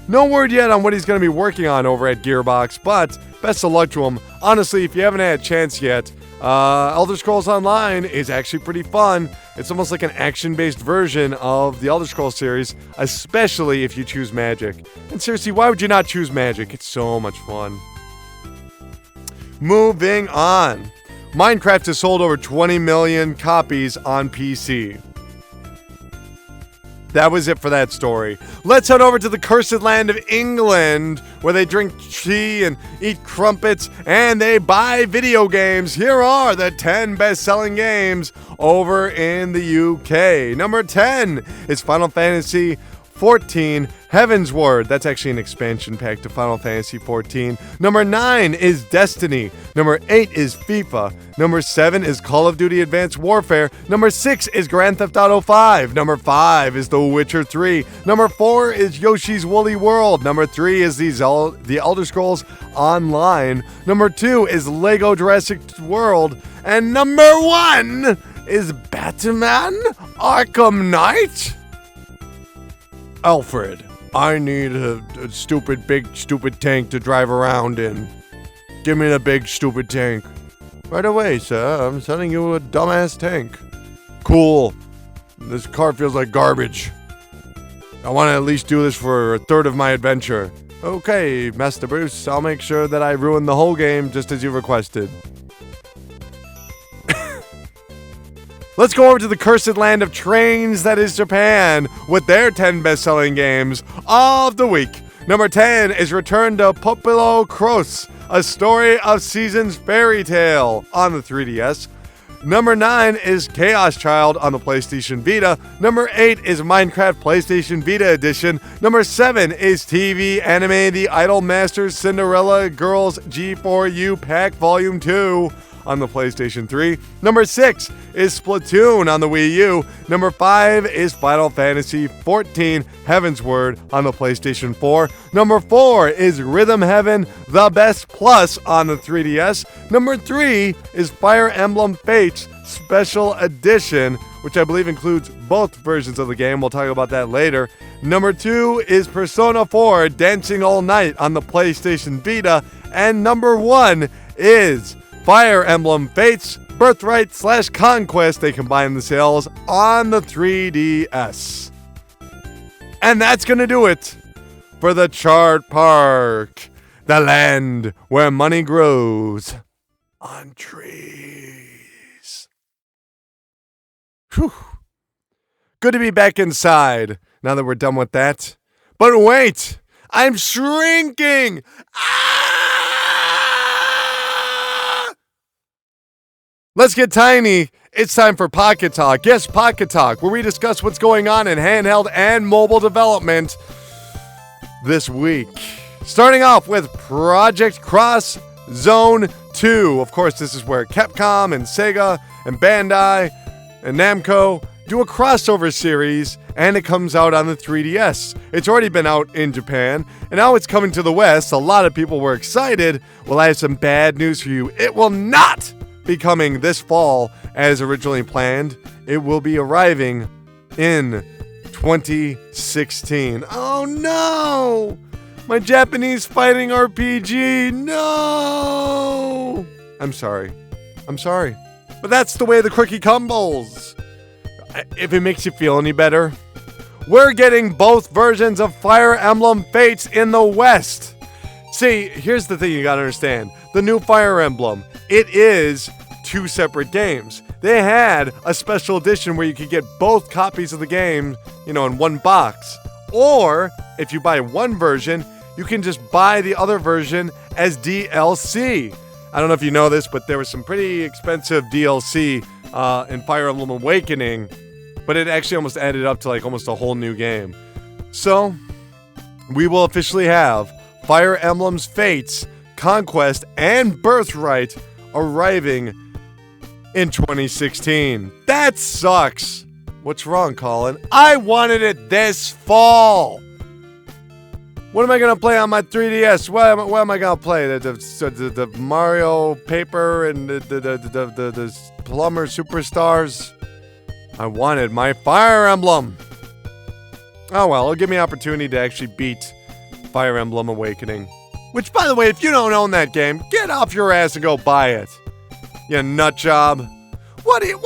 No word yet on what he's going to be working on over at Gearbox, but best of luck to him. Honestly, if you haven't had a chance yet, Elder Scrolls Online is actually pretty fun. It's almost like an action-based version of the Elder Scrolls series, especially if you choose Magic. And seriously, why would you not choose Magic? It's so much fun. Moving on. Minecraft has sold over 20 million copies on PC. That was it for that story. Let's head over to the cursed land of England, where they drink tea and eat crumpets, and they buy video games. Here are the 10 best-selling games over in the UK. Number 10 is Final Fantasy XIV Heavensward. That's actually an expansion pack to Final Fantasy XIV. Number 9 is Destiny. Number 8 is FIFA. Number 7 is Call of Duty Advanced Warfare. Number 6 is Grand Theft Auto 5. Number 5 is The Witcher 3. Number 4 is Yoshi's Woolly World. Number 3 is the Elder Scrolls Online. Number 2 is Lego Jurassic World. And number 1 is Batman Arkham Knight. Alfred, I need a big, stupid tank to drive around in. Give me the big, stupid tank. Right away, sir. I'm sending you a dumbass tank. Cool. This car feels like garbage. I want to at least do this for a third of my adventure. Okay, Master Bruce, I'll make sure that I ruin the whole game just as you requested. Let's go over to the cursed land of trains that is Japan with their 10 best-selling games of the week. Number 10 is Return to Popolo Cross, a story of seasons fairy tale on the 3DS. Number 9 is Chaos Child on the PlayStation Vita. Number 8 is Minecraft PlayStation Vita Edition. Number 7 is TV anime The Idol Masters Cinderella Girls G4U Pack Volume 2. on the PlayStation 3. Number 6 is Splatoon on the Wii U. Number 5 is Final Fantasy XIV Heavensward on the PlayStation 4. Number 4 is Rhythm Heaven The Best Plus on the 3DS. Number 3 is Fire Emblem Fates Special Edition, which I believe includes both versions of the game. We'll talk about that later. Number 2 is Persona 4 Dancing All Night on the PlayStation Vita. And number 1 is Fire Emblem Fates Birthright/Conquest. They combine the sales on the 3DS. And that's going to do it for the Chart Park, the land where money grows on trees. Whew. Good to be back inside now that we're done with that. But wait, I'm shrinking. Let's get tiny. It's time for Pocket Talk. Yes, Pocket Talk, where we discuss what's going on in handheld and mobile development this week. Starting off with Project Cross Zone 2. Of course, this is where Capcom and Sega and Bandai and Namco do a crossover series, and it comes out on the 3DS. It's already been out in Japan, and now it's coming to the West. A lot of people were excited. Well, I have some bad news for you. It will not be coming this fall as originally planned. It will be arriving in 2016. Oh no! My Japanese fighting RPG, no! I'm sorry. But that's the way the cookie crumbles. If it makes you feel any better, we're getting both versions of Fire Emblem Fates in the West. See, here's the thing you gotta understand. The new Fire Emblem, it is 2 separate games. They had a special edition where you could get both copies of the game, in one box. Or, if you buy one version, you can just buy the other version as DLC. I don't know if you know this, but there was some pretty expensive DLC in Fire Emblem Awakening, but it actually almost added up to almost a whole new game. So, we will officially have Fire Emblem's Fates, Conquest, and Birthright arriving in 2016. That sucks. What's wrong, Colin? I wanted it this fall. What am I going to play on my 3DS? What am I going to play? The Mario Paper and the Plumber Superstars? I wanted my Fire Emblem. Oh well, it'll give me an opportunity to actually beat Fire Emblem Awakening. Which, by the way, if you don't own that game, get off your ass and go buy it. You nut job. What are you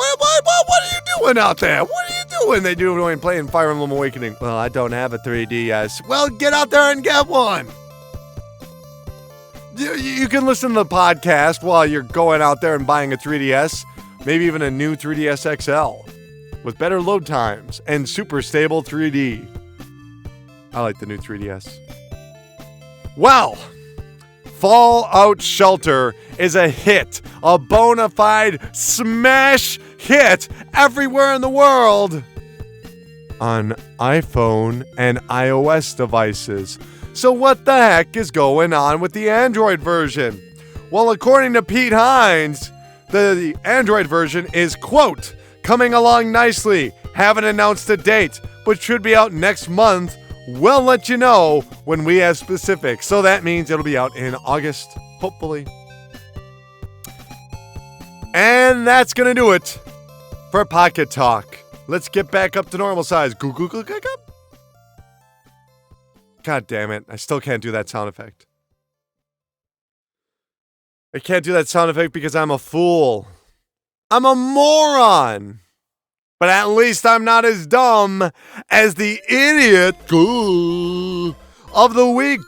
doing out there? What are you doing? They doing playing Fire Emblem Awakening. Well, I don't have a 3DS. Well, get out there and get one. You can listen to the podcast while you're going out there and buying a 3DS. Maybe even a new 3DS XL with better load times and super stable 3D. I like the new 3DS. Well, Fallout Shelter is a hit, a bona fide smash hit everywhere in the world on iPhone and iOS devices. So what the heck is going on with the Android version? Well, according to Pete Hines, the Android version is, quote, coming along nicely, haven't announced a date, but should be out next month. We'll let you know when we have specifics. So that means it'll be out in August, hopefully. And that's going to do it for Pocket Talk. Let's get back up to normal size. God damn it. I still can't do that sound effect. I can't do that sound effect because I'm a fool. I'm a moron. But at least I'm not as dumb as the idiot of the week.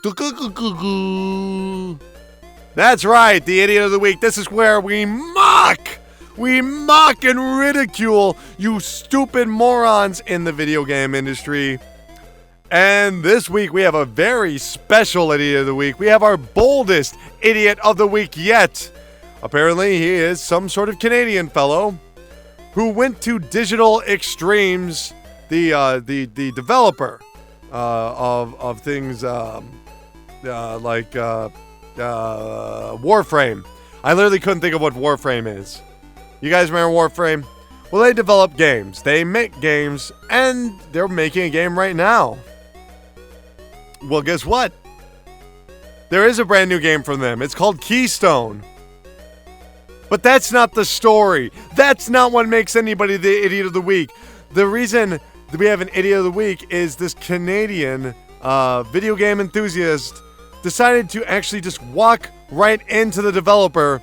That's right, the idiot of the week. This is where we mock and ridicule you stupid morons in the video game industry. And this week we have a very special idiot of the week. We have our boldest idiot of the week yet. Apparently he is some sort of Canadian fellow who went to Digital Extremes, the developer of things like Warframe, I literally couldn't think of what Warframe is. You guys remember Warframe? Well, they develop games. They make games, and they're making a game right now. Well, guess what? There is a brand new game from them. It's called Keystone. But that's not the story. That's not what makes anybody the idiot of the week. The reason that we have an idiot of the week is this Canadian video game enthusiast decided to actually just walk right into the developer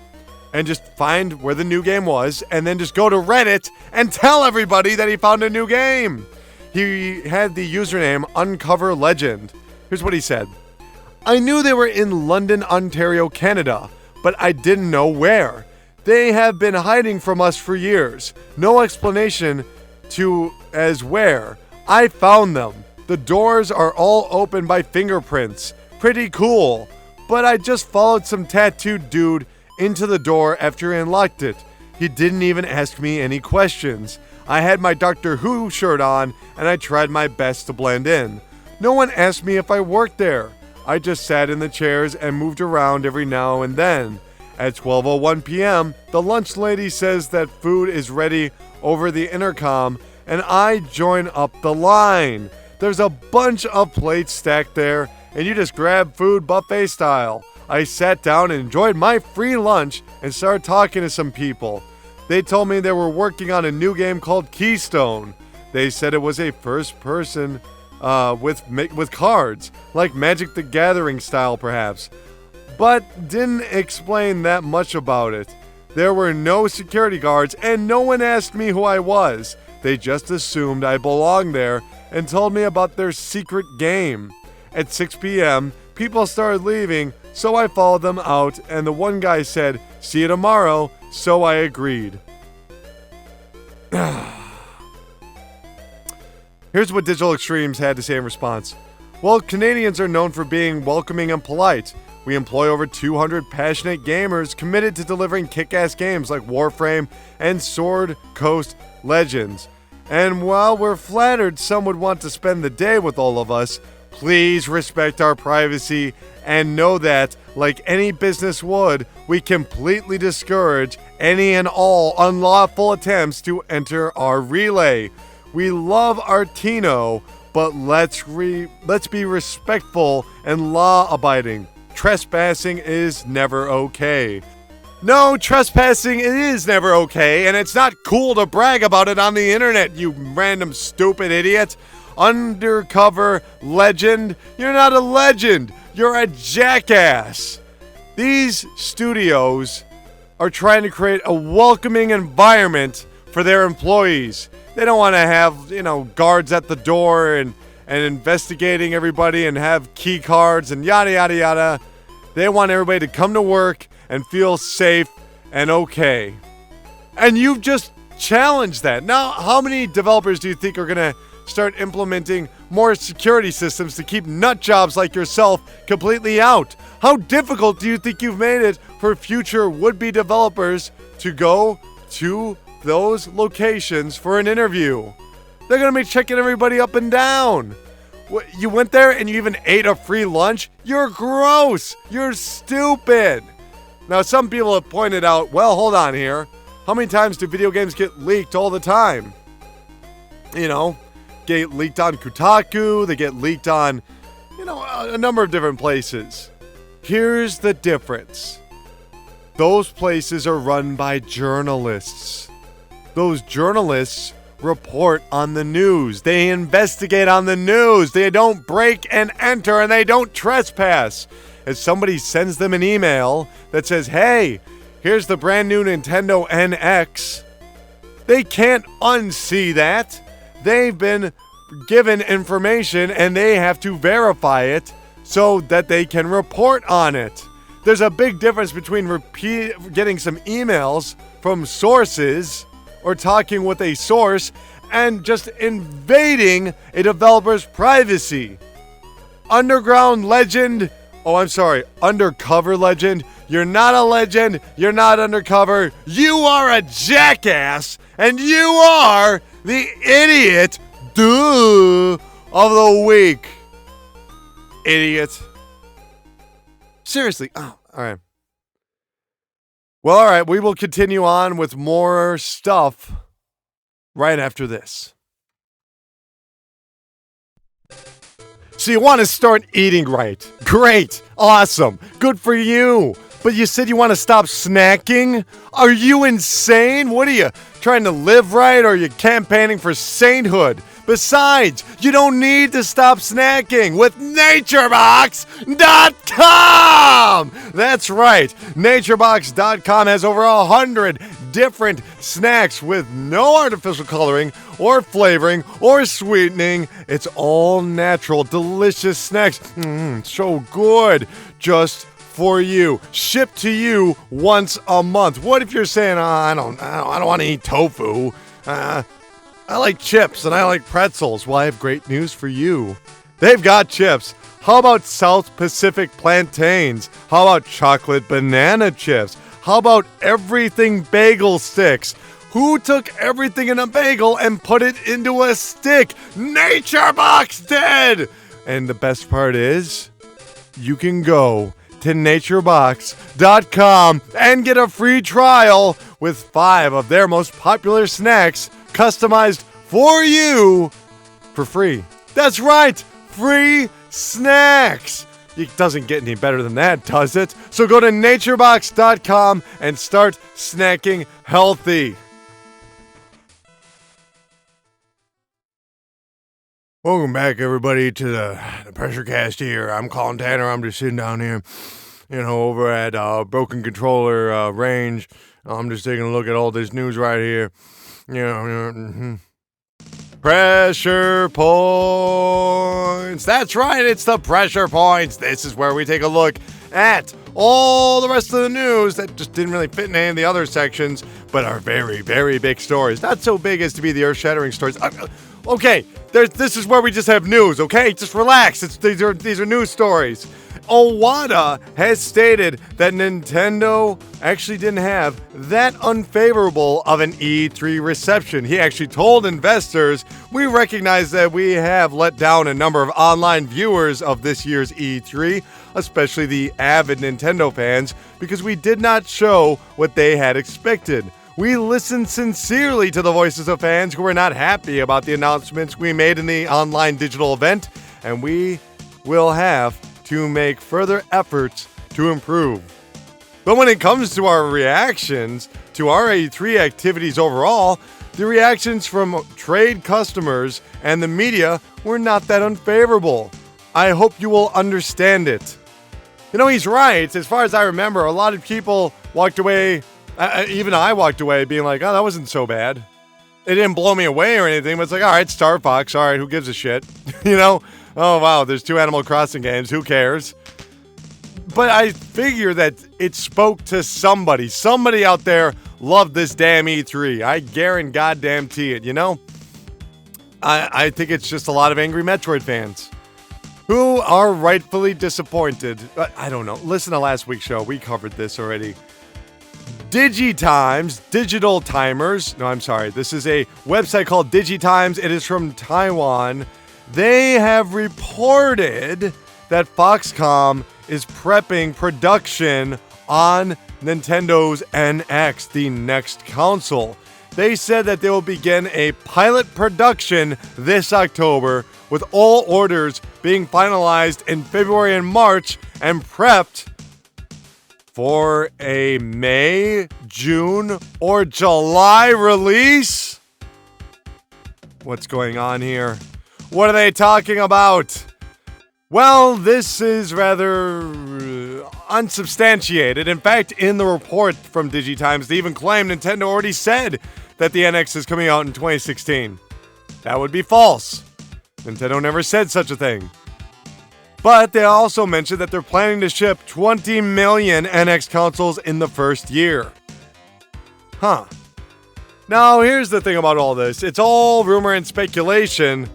and just find where the new game was, and then just go to Reddit and tell everybody that he found a new game. He had the username Uncover Legend. Here's what he said. I knew they were in London, Ontario, Canada, but I didn't know where. They have been hiding from us for years. No explanation to as where. I found them. The doors are all open by fingerprints. Pretty cool. But I just followed some tattooed dude into the door after he unlocked it. He didn't even ask me any questions. I had my Doctor Who shirt on, and I tried my best to blend in. No one asked me if I worked there. I just sat in the chairs and moved around every now and then. At 12:01 p.m., the lunch lady says that food is ready over the intercom, and I join up the line. There's a bunch of plates stacked there, and you just grab food buffet style. I sat down and enjoyed my free lunch and started talking to some people. They told me they were working on a new game called Keystone. They said it was a first person with cards, like Magic the Gathering style perhaps, but didn't explain that much about it. There were no security guards and no one asked me who I was. They just assumed I belonged there and told me about their secret game. At 6 p.m., people started leaving, so I followed them out, and the one guy said, "See you tomorrow," so I agreed. Here's what Digital Extremes had to say in response. Well, Canadians are known for being welcoming and polite. We employ over 200 passionate gamers committed to delivering kick-ass games like Warframe and Sword Coast Legends. And while we're flattered some would want to spend the day with all of us, please respect our privacy and know that, like any business would, we completely discourage any and all unlawful attempts to enter our relay. We love Artino, but let's be respectful and law-abiding. Trespassing is never okay. No, trespassing is never okay, and it's not cool to brag about it on the internet, you random stupid idiot. Undercover legend? You're not a legend. You're a jackass. These studios are trying to create a welcoming environment for their employees. They don't want to have, guards at the door and investigating everybody and have key cards and yada, yada, yada. They want everybody to come to work and feel safe and okay. And you've just challenged that. Now, how many developers do you think are going to start implementing more security systems to keep nut jobs like yourself completely out? How difficult do you think you've made it for future would-be developers to go to those locations for an interview? They're going to be checking everybody up and down. What, you went there and you even ate a free lunch? You're gross. You're stupid. Now, some people have pointed out, well, hold on here. How many times do video games get leaked all the time? Get leaked on Kotaku. They get leaked on, a number of different places. Here's the difference. Those places are run by journalists. Those journalists report on the news. They investigate on the news. They don't break and enter, and they don't trespass. If somebody sends them an email that says, hey, here's the brand new Nintendo NX, they can't unsee that. They've been given information, and they have to verify it so that they can report on it. There's a big difference between getting some emails from sources or talking with a source and just invading a developer's privacy. Undercover legend. You're not a legend. You're not undercover. You are a jackass, and you are the idiot of the week. Idiot. Seriously. Oh, all right. Well, all right, we will continue on with more stuff right after this. So you want to start eating right. Great. Awesome. Good for you. But you said you want to stop snacking? Are you insane? What are you, trying to live right, or are you campaigning for sainthood? Besides, you don't need to stop snacking with NatureBox.com! That's right, NatureBox.com has over 100 different snacks with no artificial coloring or flavoring or sweetening. It's all natural, delicious snacks. So good, just for you. Shipped to you once a month. What if you're saying, I don't want to eat tofu. I like chips and I like pretzels. Well, I have great news for you. They've got chips. How about South Pacific plantains? How about chocolate banana chips? How about everything bagel sticks? Who took everything in a bagel and put it into a stick? NatureBox did! And the best part is, you can go to naturebox.com and get a free trial with 5 of their most popular snacks customized for you for free. That's right, free snacks. It doesn't get any better than that, does it? So go to naturebox.com and start snacking healthy. Welcome back, everybody, to the PRESSURECAST here. I'm Colin Tanner. I'm just sitting down here, over at Broken Controller Range. I'm just taking a look at all this news right here. Pressure points. That's right, it's the pressure points. This is where we take a look at all the rest of the news that just didn't really fit in any of the other sections, but are very, very big stories. Not so big as to be the earth-shattering stories. Okay, this is where we just have news, okay? Just relax. These are news stories. Owada has stated that Nintendo actually didn't have that unfavorable of an E3 reception. He actually told investors, we recognize that we have let down a number of online viewers of this year's E3, especially the avid Nintendo fans, because we did not show what they had expected. We listened sincerely to the voices of fans who were not happy about the announcements we made in the online digital event, and we will have to make further efforts to improve. But when it comes to our reactions to our E3 activities overall, the reactions from trade customers and the media were not that unfavorable. I hope you will understand it. He's right. As far as I remember, a lot of people walked away, even I walked away being like, oh, that wasn't so bad. It didn't blow me away or anything, but it's like, all right, Star Fox, all right, who gives a shit? Oh, wow, there's 2 Animal Crossing games. Who cares? But I figure that it spoke to somebody. Somebody out there loved this damn E3. I guarantee it, I think it's just a lot of angry Metroid fans who are rightfully disappointed. I don't know. Listen to last week's show. We covered this already. Digitimes, digital timers. No, I'm sorry. This is a website called Digitimes. It is from Taiwan. They have reported that Foxconn is prepping production on Nintendo's NX, the next console. They said that they will begin a pilot production this October, with all orders being finalized in February and March and prepped for a May, June, or July release. What's going on here? What are they talking about? Well, this is rather unsubstantiated. In fact, in the report from Digitimes, they even claim Nintendo already said that the NX is coming out in 2016. That would be false. Nintendo never said such a thing. But they also mentioned that they're planning to ship 20 million NX consoles in the first year. Now, here's the thing about all this. It's all rumor and speculation.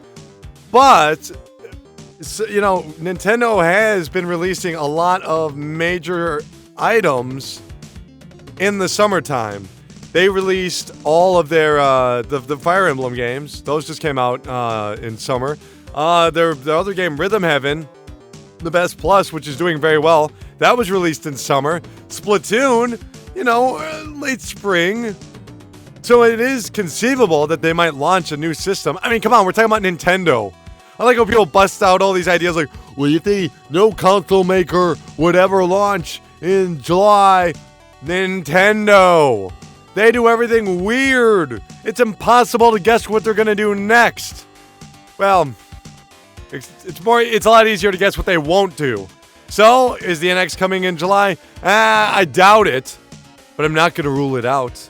But, Nintendo has been releasing a lot of major items in the summertime. They released all of their the Fire Emblem games. Those just came out in summer. The other game, Rhythm Heaven, the Best Plus, which is doing very well, that was released in summer. Splatoon late spring. So it is conceivable that they might launch a new system. I mean, come on, we're talking about Nintendo. I like how people bust out all these ideas like, well, you think no console maker would ever launch in July? Nintendo. They do everything weird. It's impossible to guess what they're going to do next. Well, it's a lot easier to guess what they won't do. So, is the NX coming in July? I doubt it, but I'm not going to rule it out.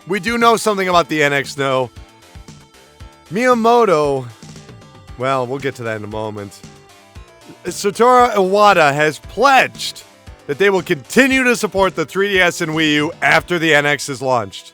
We do know something about the NX, though. Miyamoto, well, we'll get to that in a moment. Satoru Iwata has pledged that they will continue to support the 3DS and Wii U after the NX is launched.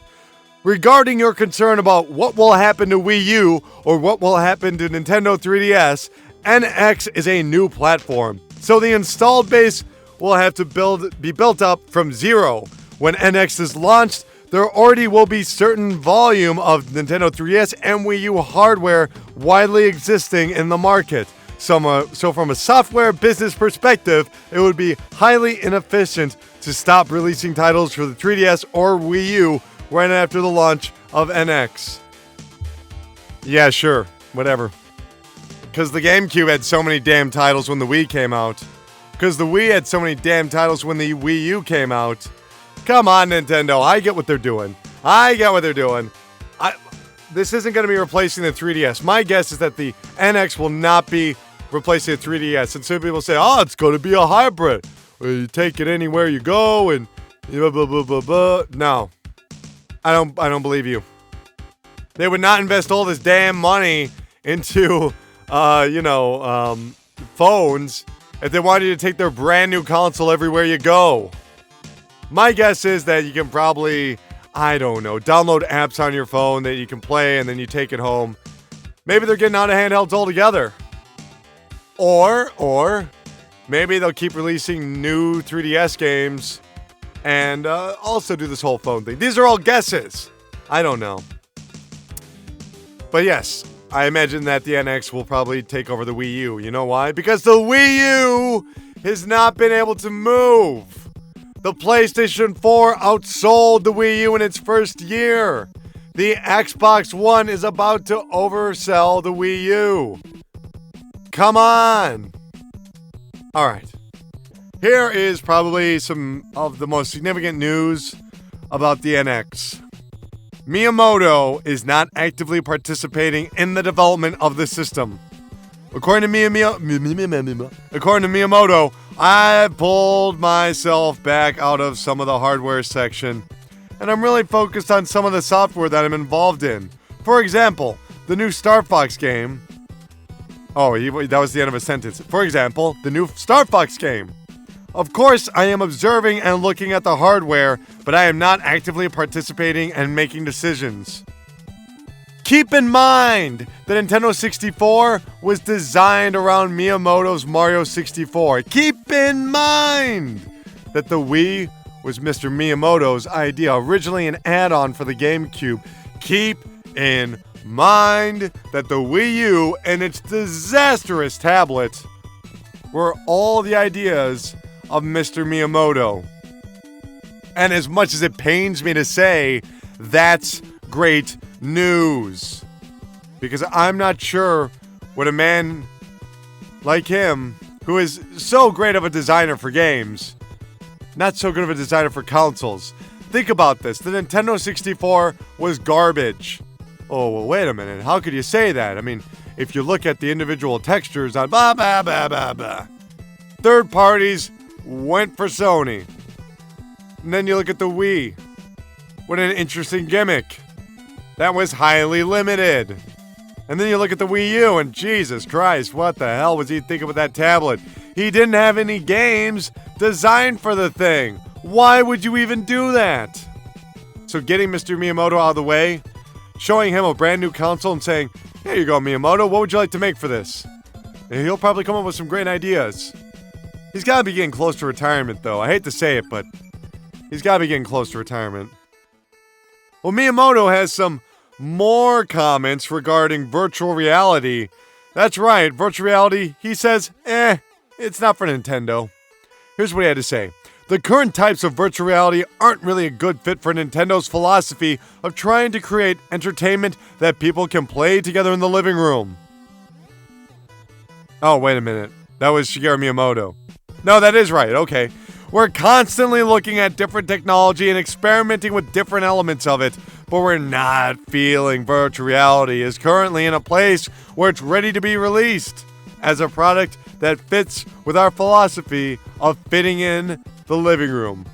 Regarding your concern about what will happen to Wii U or what will happen to Nintendo 3DS, NX is a new platform, so the installed base will have to be built up from zero. When NX is launched, there already will be certain volume of Nintendo 3DS and Wii U hardware widely existing in the market. So from a software business perspective, it would be highly inefficient to stop releasing titles for the 3DS or Wii U right after the launch of NX. Yeah, sure, whatever. Because the GameCube had so many damn titles when the Wii came out. Because the Wii had so many damn titles when the Wii U came out. Come on, Nintendo, I get what they're doing. This isn't going to be replacing the 3DS. My guess is that the NX will not be replacing the 3DS. And some people say, oh, it's going to be a hybrid. Where you take it anywhere you go and blah, blah, blah, blah, blah. No. I don't believe you. They would not invest all this damn money into, phones if they wanted you to take their brand new console everywhere you go. My guess is that you can probably, download apps on your phone that you can play and then you take it home. Maybe they're getting out of handhelds altogether. Or maybe they'll keep releasing new 3DS games and also do this whole phone thing. These are all guesses. I don't know. But yes, I imagine that the NX will probably take over the Wii U. You know why? Because the Wii U has not been able to move. The PlayStation 4 outsold the Wii U in its first year. The Xbox One is about to oversell the Wii U. Come on. All right. Here is probably some of the most significant news about the NX. Miyamoto is not actively participating in the development of the system. According to Miyamoto, I pulled myself back out of some of the hardware section, and I'm really focused on some of the software that I'm involved in. For example, the new Star Fox game. Oh, that was the end of a sentence. For example, the new Star Fox game. Of course, I am observing and looking at the hardware, but I am not actively participating and making decisions. Keep in mind, the Nintendo 64 was designed around Miyamoto's Mario 64. Keep in mind that the Wii was Mr. Miyamoto's idea, originally an add-on for the GameCube. Keep in mind that the Wii U and its disastrous tablet were all the ideas of Mr. Miyamoto. And as much as it pains me to say, that's great news. Because I'm not sure what a man like him, who is so great of a designer for games, not so good of a designer for consoles. Think about this. The Nintendo 64 was garbage. Oh, well, wait a minute. How could you say that? I mean, if you look at the individual textures on blah, blah, blah, blah, blah. Third parties went for Sony. And then you look at the Wii. What an interesting gimmick. That was highly limited. And then you look at the Wii U and Jesus Christ, what the hell was he thinking with that tablet? He didn't have any games designed for the thing. Why would you even do that? So getting Mr. Miyamoto out of the way, showing him a brand new console and saying, here you go, Miyamoto, what would you like to make for this? And he'll probably come up with some great ideas. He's got to be getting close to retirement, though. I hate to say it, but he's got to be getting close to retirement. Well, Miyamoto has some more comments regarding virtual reality. That's right, virtual reality, he says, it's not for Nintendo. Here's what he had to say. the current types of virtual reality aren't really a good fit for Nintendo's philosophy of trying to create entertainment that people can play together in the living room. Oh, wait a minute. That was Shigeru Miyamoto. No, that is right. Okay. We're constantly looking at different technology and experimenting with different elements of it, but we're not feeling virtual reality is currently in a place where it's ready to be released as a product that fits with our philosophy of fitting in the living room.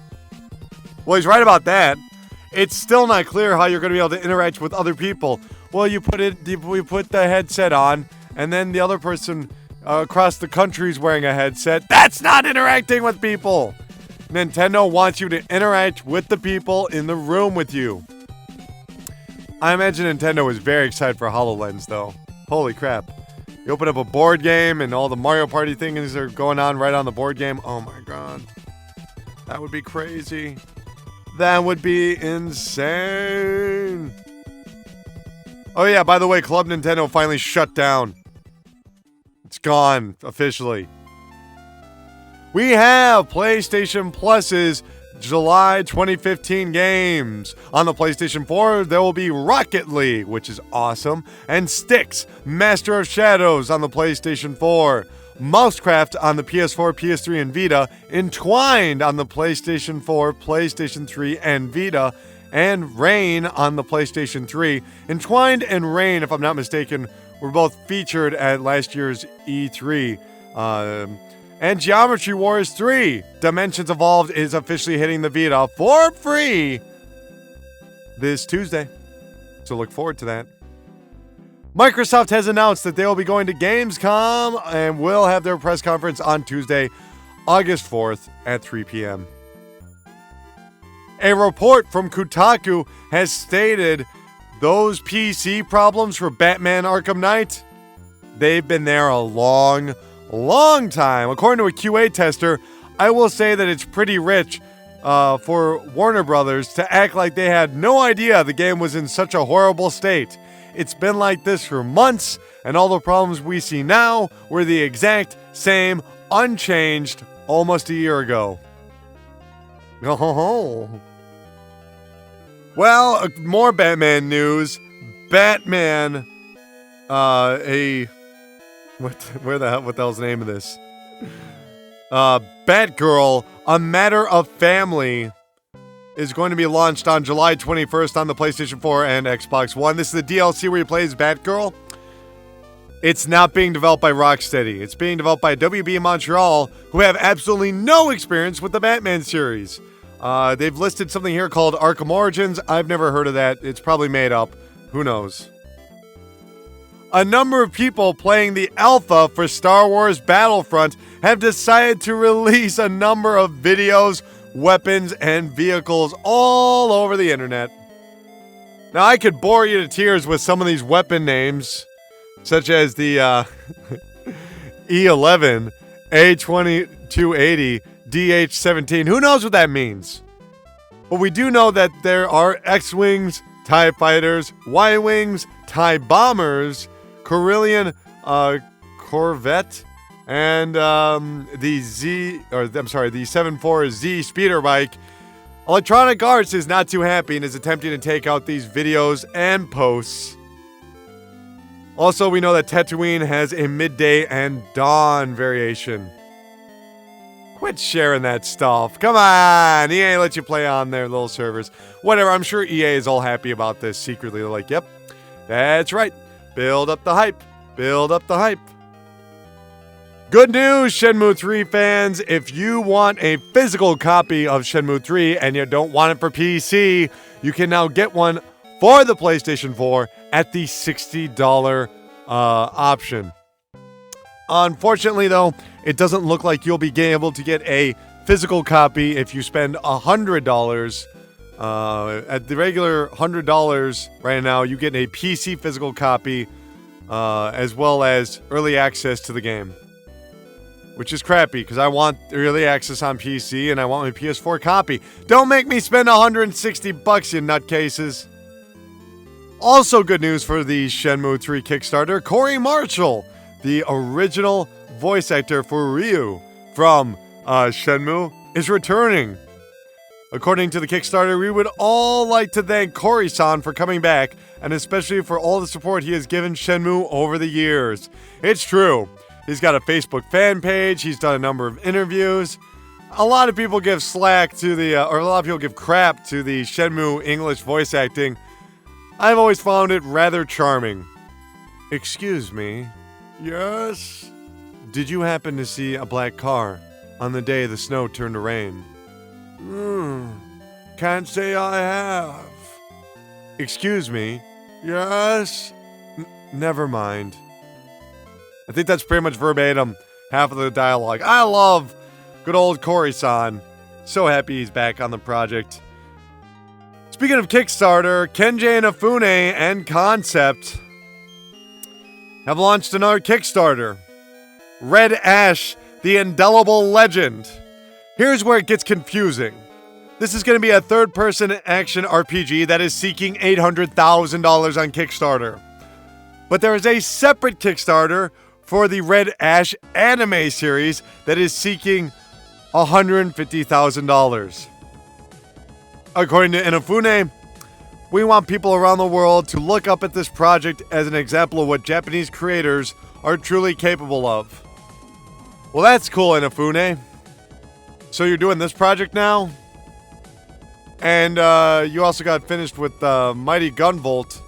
Well, he's right about that. It's still not clear how you're going to be able to interact with other people. Well, you put the headset on, and then the other person across the country is wearing a headset. That's not interacting with people. Nintendo wants you to interact with the people in the room with you. I imagine Nintendo is very excited for HoloLens, though. Holy crap. You open up a board game and all the Mario Party things are going on right on the board game. Oh my god. That would be crazy. That would be insane. Oh yeah, by the way, Club Nintendo finally shut down. It's gone, officially. We have PlayStation Plus's July 2015 games. On the PlayStation 4, there will be Rocket League, which is awesome, and Styx, Master of Shadows on the PlayStation 4, Mousecraft on the PS4, PS3, and Vita, Entwined on the PlayStation 4, PlayStation 3, and Vita, and Rain on the PlayStation 3. Entwined and Rain, if I'm not mistaken, were both featured at last year's E3. And Geometry Wars 3, Dimensions Evolved, is officially hitting the Vita for free this Tuesday. So look forward to that. Microsoft has announced that they will be going to Gamescom and will have their press conference on Tuesday, August 4th at 3 p.m. A report from Kotaku has stated those PC problems for Batman Arkham Knight, they've been there a long time. According to a QA tester, I will say that it's pretty rich for Warner Brothers to act like they had no idea the game was in such a horrible state. It's been like this for months, and all the problems we see now were the exact same, unchanged, almost a year ago. Oh. Well, more Batman news. Batman, what the hell's the name of this? Batgirl, A Matter of Family, is going to be launched on July 21st on the PlayStation 4 and Xbox One. This is the DLC where he plays Batgirl. It's not being developed by Rocksteady. It's being developed by WB Montreal, who have absolutely no experience with the Batman series. They've listed something here called Arkham Origins. I've never heard of that. It's probably made up. Who knows? A number of people playing the alpha for Star Wars Battlefront have decided to release a number of videos, weapons, and vehicles all over the internet. Now, I could bore you to tears with some of these weapon names, such as the E11, A2280, DH-17. Who knows what that means? But we do know that there are X-Wings, TIE Fighters, Y-Wings, TIE Bombers, Corellian Corvette, and the 74Z speeder bike. Electronic Arts is not too happy and is attempting to take out these videos and posts. Also, we know that Tatooine has a midday and dawn variation. Quit sharing that stuff. Come on, EA let you play on their little servers. Whatever, I'm sure EA is all happy about this secretly. They're like, yep, that's right. Build up the hype. Build up the hype. Good news, Shenmue 3 fans. If you want a physical copy of Shenmue 3 and you don't want it for PC, you can now get one for the PlayStation 4 at the $60 option. Unfortunately, though, it doesn't look like you'll be able to get a physical copy if you spend $100. At the regular $100 right now, you get a PC physical copy as well as early access to the game. Which is crappy, because I want early access on PC and I want my PS4 copy. Don't make me spend $160, you nutcases. Also good news for the Shenmue 3 Kickstarter, Corey Marshall, the original voice actor for Ryu from Shenmue is returning. According to the Kickstarter, we would all like to thank Cory-san for coming back, and especially for all the support he has given Shenmue over the years. It's true. He's got a Facebook fan page, he's done a number of interviews. A lot of people give slack to or a lot of people give crap to the Shenmue English voice acting. I've always found it rather charming. Excuse me. Yes? Did you happen to see a black car on the day the snow turned to rain? Can't say I have. Excuse me. Yes? Never mind. I think that's pretty much verbatim half of the dialogue. I love good old Cory-san. So happy he's back on the project. Speaking of Kickstarter, Kenji Inafune and Concept have launched another Kickstarter. Red Ash, the Indelible Legend. Here's where it gets confusing. This is going to be a third-person action RPG that is seeking $800,000 on Kickstarter. But there is a separate Kickstarter for the Red Ash anime series that is seeking $150,000. According to Inafune, we want people around the world to look up at this project as an example of what Japanese creators are truly capable of. Well, that's cool, Inafune. So you're doing this project now? And you also got finished with Mighty Gunvolt.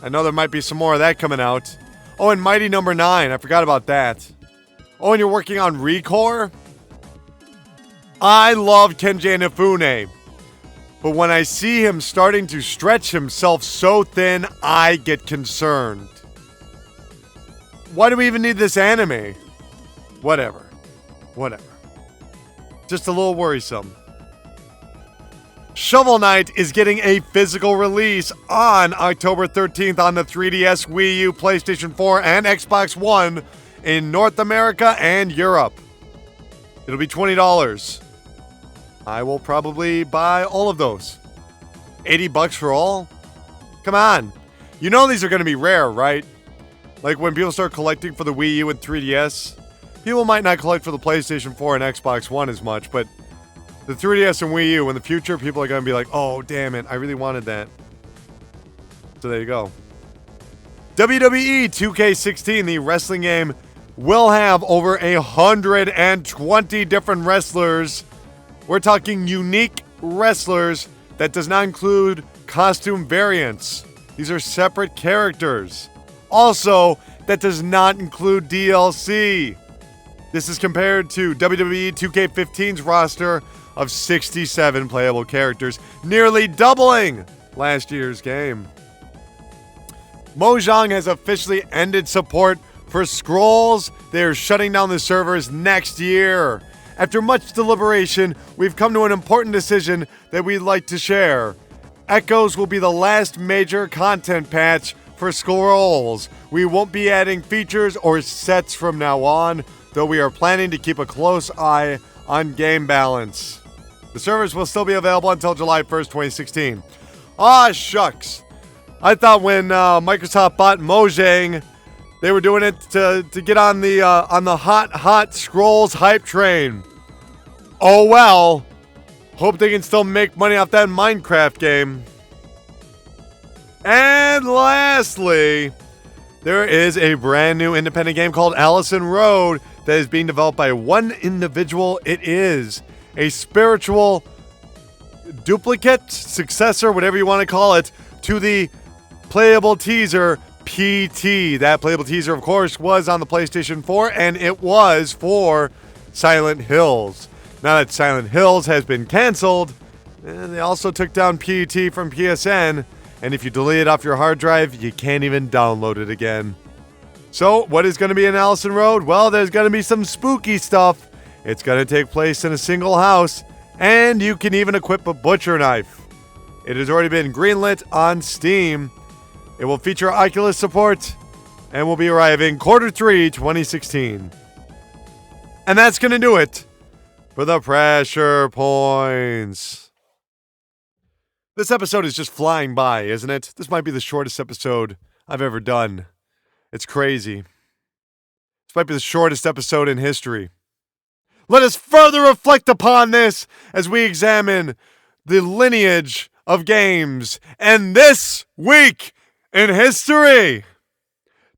I know there might be some more of that coming out. Oh, and Mighty Number 9. I forgot about that. Oh, and you're working on Recore? I love Kenji Inafune. But when I see him starting to stretch himself so thin, I get concerned. Why do we even need this anime? Whatever. Just a little worrisome. Shovel Knight is getting a physical release on October 13th on the 3DS, Wii U, PlayStation 4, and Xbox One in North America and Europe. It'll be $20. I will probably buy all of those. $80 for all? Come on. You know these are going to be rare, right? Like when people start collecting for the Wii U and 3DS, people might not collect for the PlayStation 4 and Xbox One as much, but the 3DS and Wii U in the future, people are going to be like, oh, damn it, I really wanted that. So there you go. WWE 2K16, the wrestling game, will have over 120 different wrestlers. We're talking unique wrestlers that does not include costume variants. These are separate characters. Also, that does not include DLC. This is compared to WWE 2K15's roster of 67 playable characters, nearly doubling last year's game. Mojang has officially ended support for Scrolls. They are shutting down the servers next year. After much deliberation, we've come to an important decision that we'd like to share. Echoes will be the last major content patch for Scrolls. We won't be adding features or sets from now on, though we are planning to keep a close eye on game balance. The servers will still be available until July 1st, 2016. Ah, shucks. I thought when Microsoft bought Mojang, they were doing it to get on the hot Scrolls hype train. Oh well. Hope they can still make money off that Minecraft game. And lastly, there is a brand new independent game called Allison Road that is being developed by one individual. It is a spiritual duplicate, successor, whatever you want to call it, to the playable teaser PT. That playable teaser, of course, was on the PlayStation 4, and it was for Silent Hills. Now that Silent Hills has been canceled, they also took down PT from PSN, and if you delete it off your hard drive, you can't even download it again. So, what is going to be in Allison Road? Well, there's going to be some spooky stuff. It's going to take place in a single house, and you can even equip a butcher knife. It has already been greenlit on Steam. It will feature Oculus support, and will be arriving Q3 2016. And that's going to do it for the Pressure Points. This episode is just flying by, isn't it? This might be the shortest episode I've ever done. It's crazy. This might be the shortest episode in history. Let us further reflect upon this as we examine the lineage of games. And this week in history,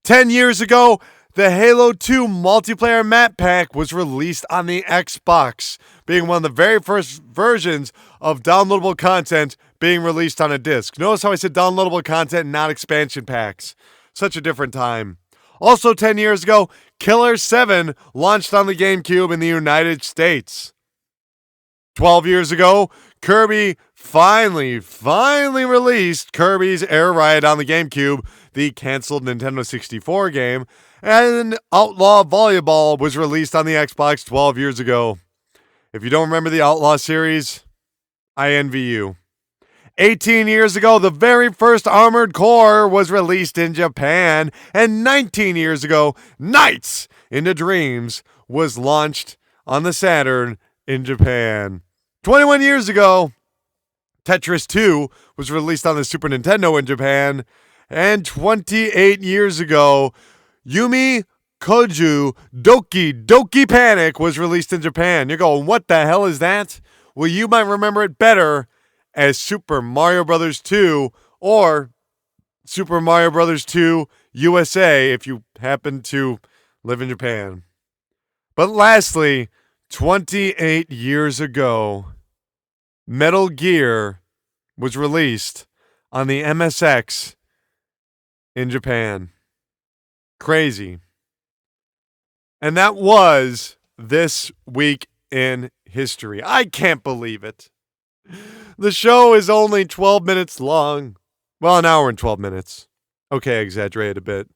10 years ago, the Halo 2 multiplayer map pack was released on the Xbox, being one of the very first versions of downloadable content being released on a disc. Notice how I said downloadable content, not expansion packs. Such a different time. Also 10 years ago, Killer 7 launched on the GameCube in the United States. 12 years ago, Kirby finally released Kirby's Air Ride on the GameCube, the canceled Nintendo 64 game, and Outlaw Volleyball was released on the Xbox 12 years ago. If you don't remember the Outlaw series, I envy you. 18 years ago, the very first Armored Core was released in Japan, and 19 years ago, Nights into Dreams was launched on the Saturn in Japan. 21 years ago, Tetris 2 was released on the Super Nintendo in Japan, and 28 years ago, Yumi Koju Doki Doki Panic was released in Japan. You're going, what the hell is that? Well, you might remember it better as Super Mario Bros. 2 or Super Mario Bros. 2 USA if you happen to live in Japan. But lastly, 28 years ago, Metal Gear was released on the MSX in Japan. Crazy. And that was this week in history. I can't believe it. The show is only 12 minutes long. Well, an hour and 12 minutes. Okay, I exaggerated a bit.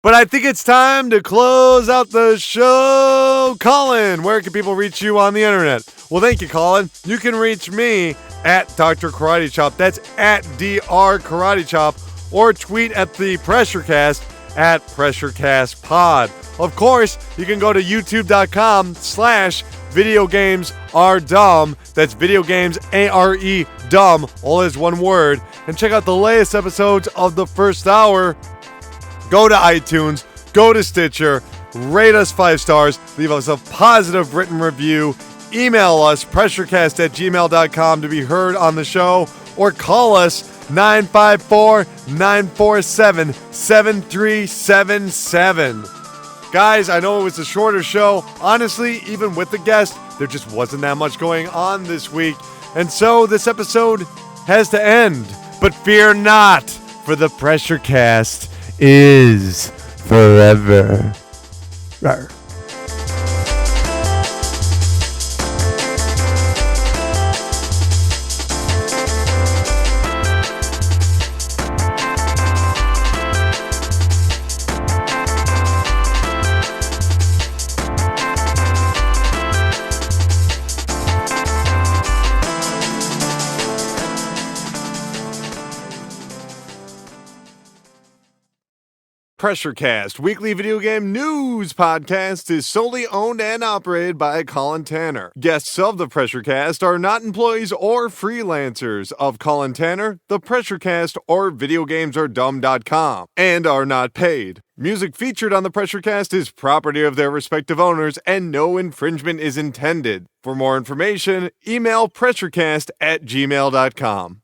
But I think it's time to close out the show. Colin, where can people reach you on the internet? Well, thank you, Colin. You can reach me at Dr. Karate Chop. That's at Dr. Karate Chop. Or tweet at the PRESSURECAST at PRESSURECASTPod. Of course, you can go to youtube.com/videogamesAreDumb. That's videogamesare dumb, all as one word. And check out the latest episodes of the first hour. Go to iTunes, go to Stitcher, rate us 5 stars, leave us a positive written review, email us pressurecast@gmail.com to be heard on the show, or call us 954-947-7377. Guys, I know it was a shorter show. Honestly, even with the guest, there just wasn't that much going on this week. And so this episode has to end. But fear not, for the PRESSURECAST is forever. Rawr. PRESSURECAST, weekly video game news podcast, is solely owned and operated by Colin Tanner. Guests of the PRESSURECAST are not employees or freelancers of Colin Tanner, the PRESSURECAST, or VideoGamesAreDumb.com, and are not paid. Music featured on the PRESSURECAST is property of their respective owners, and no infringement is intended. For more information, email pressurecast@gmail.com.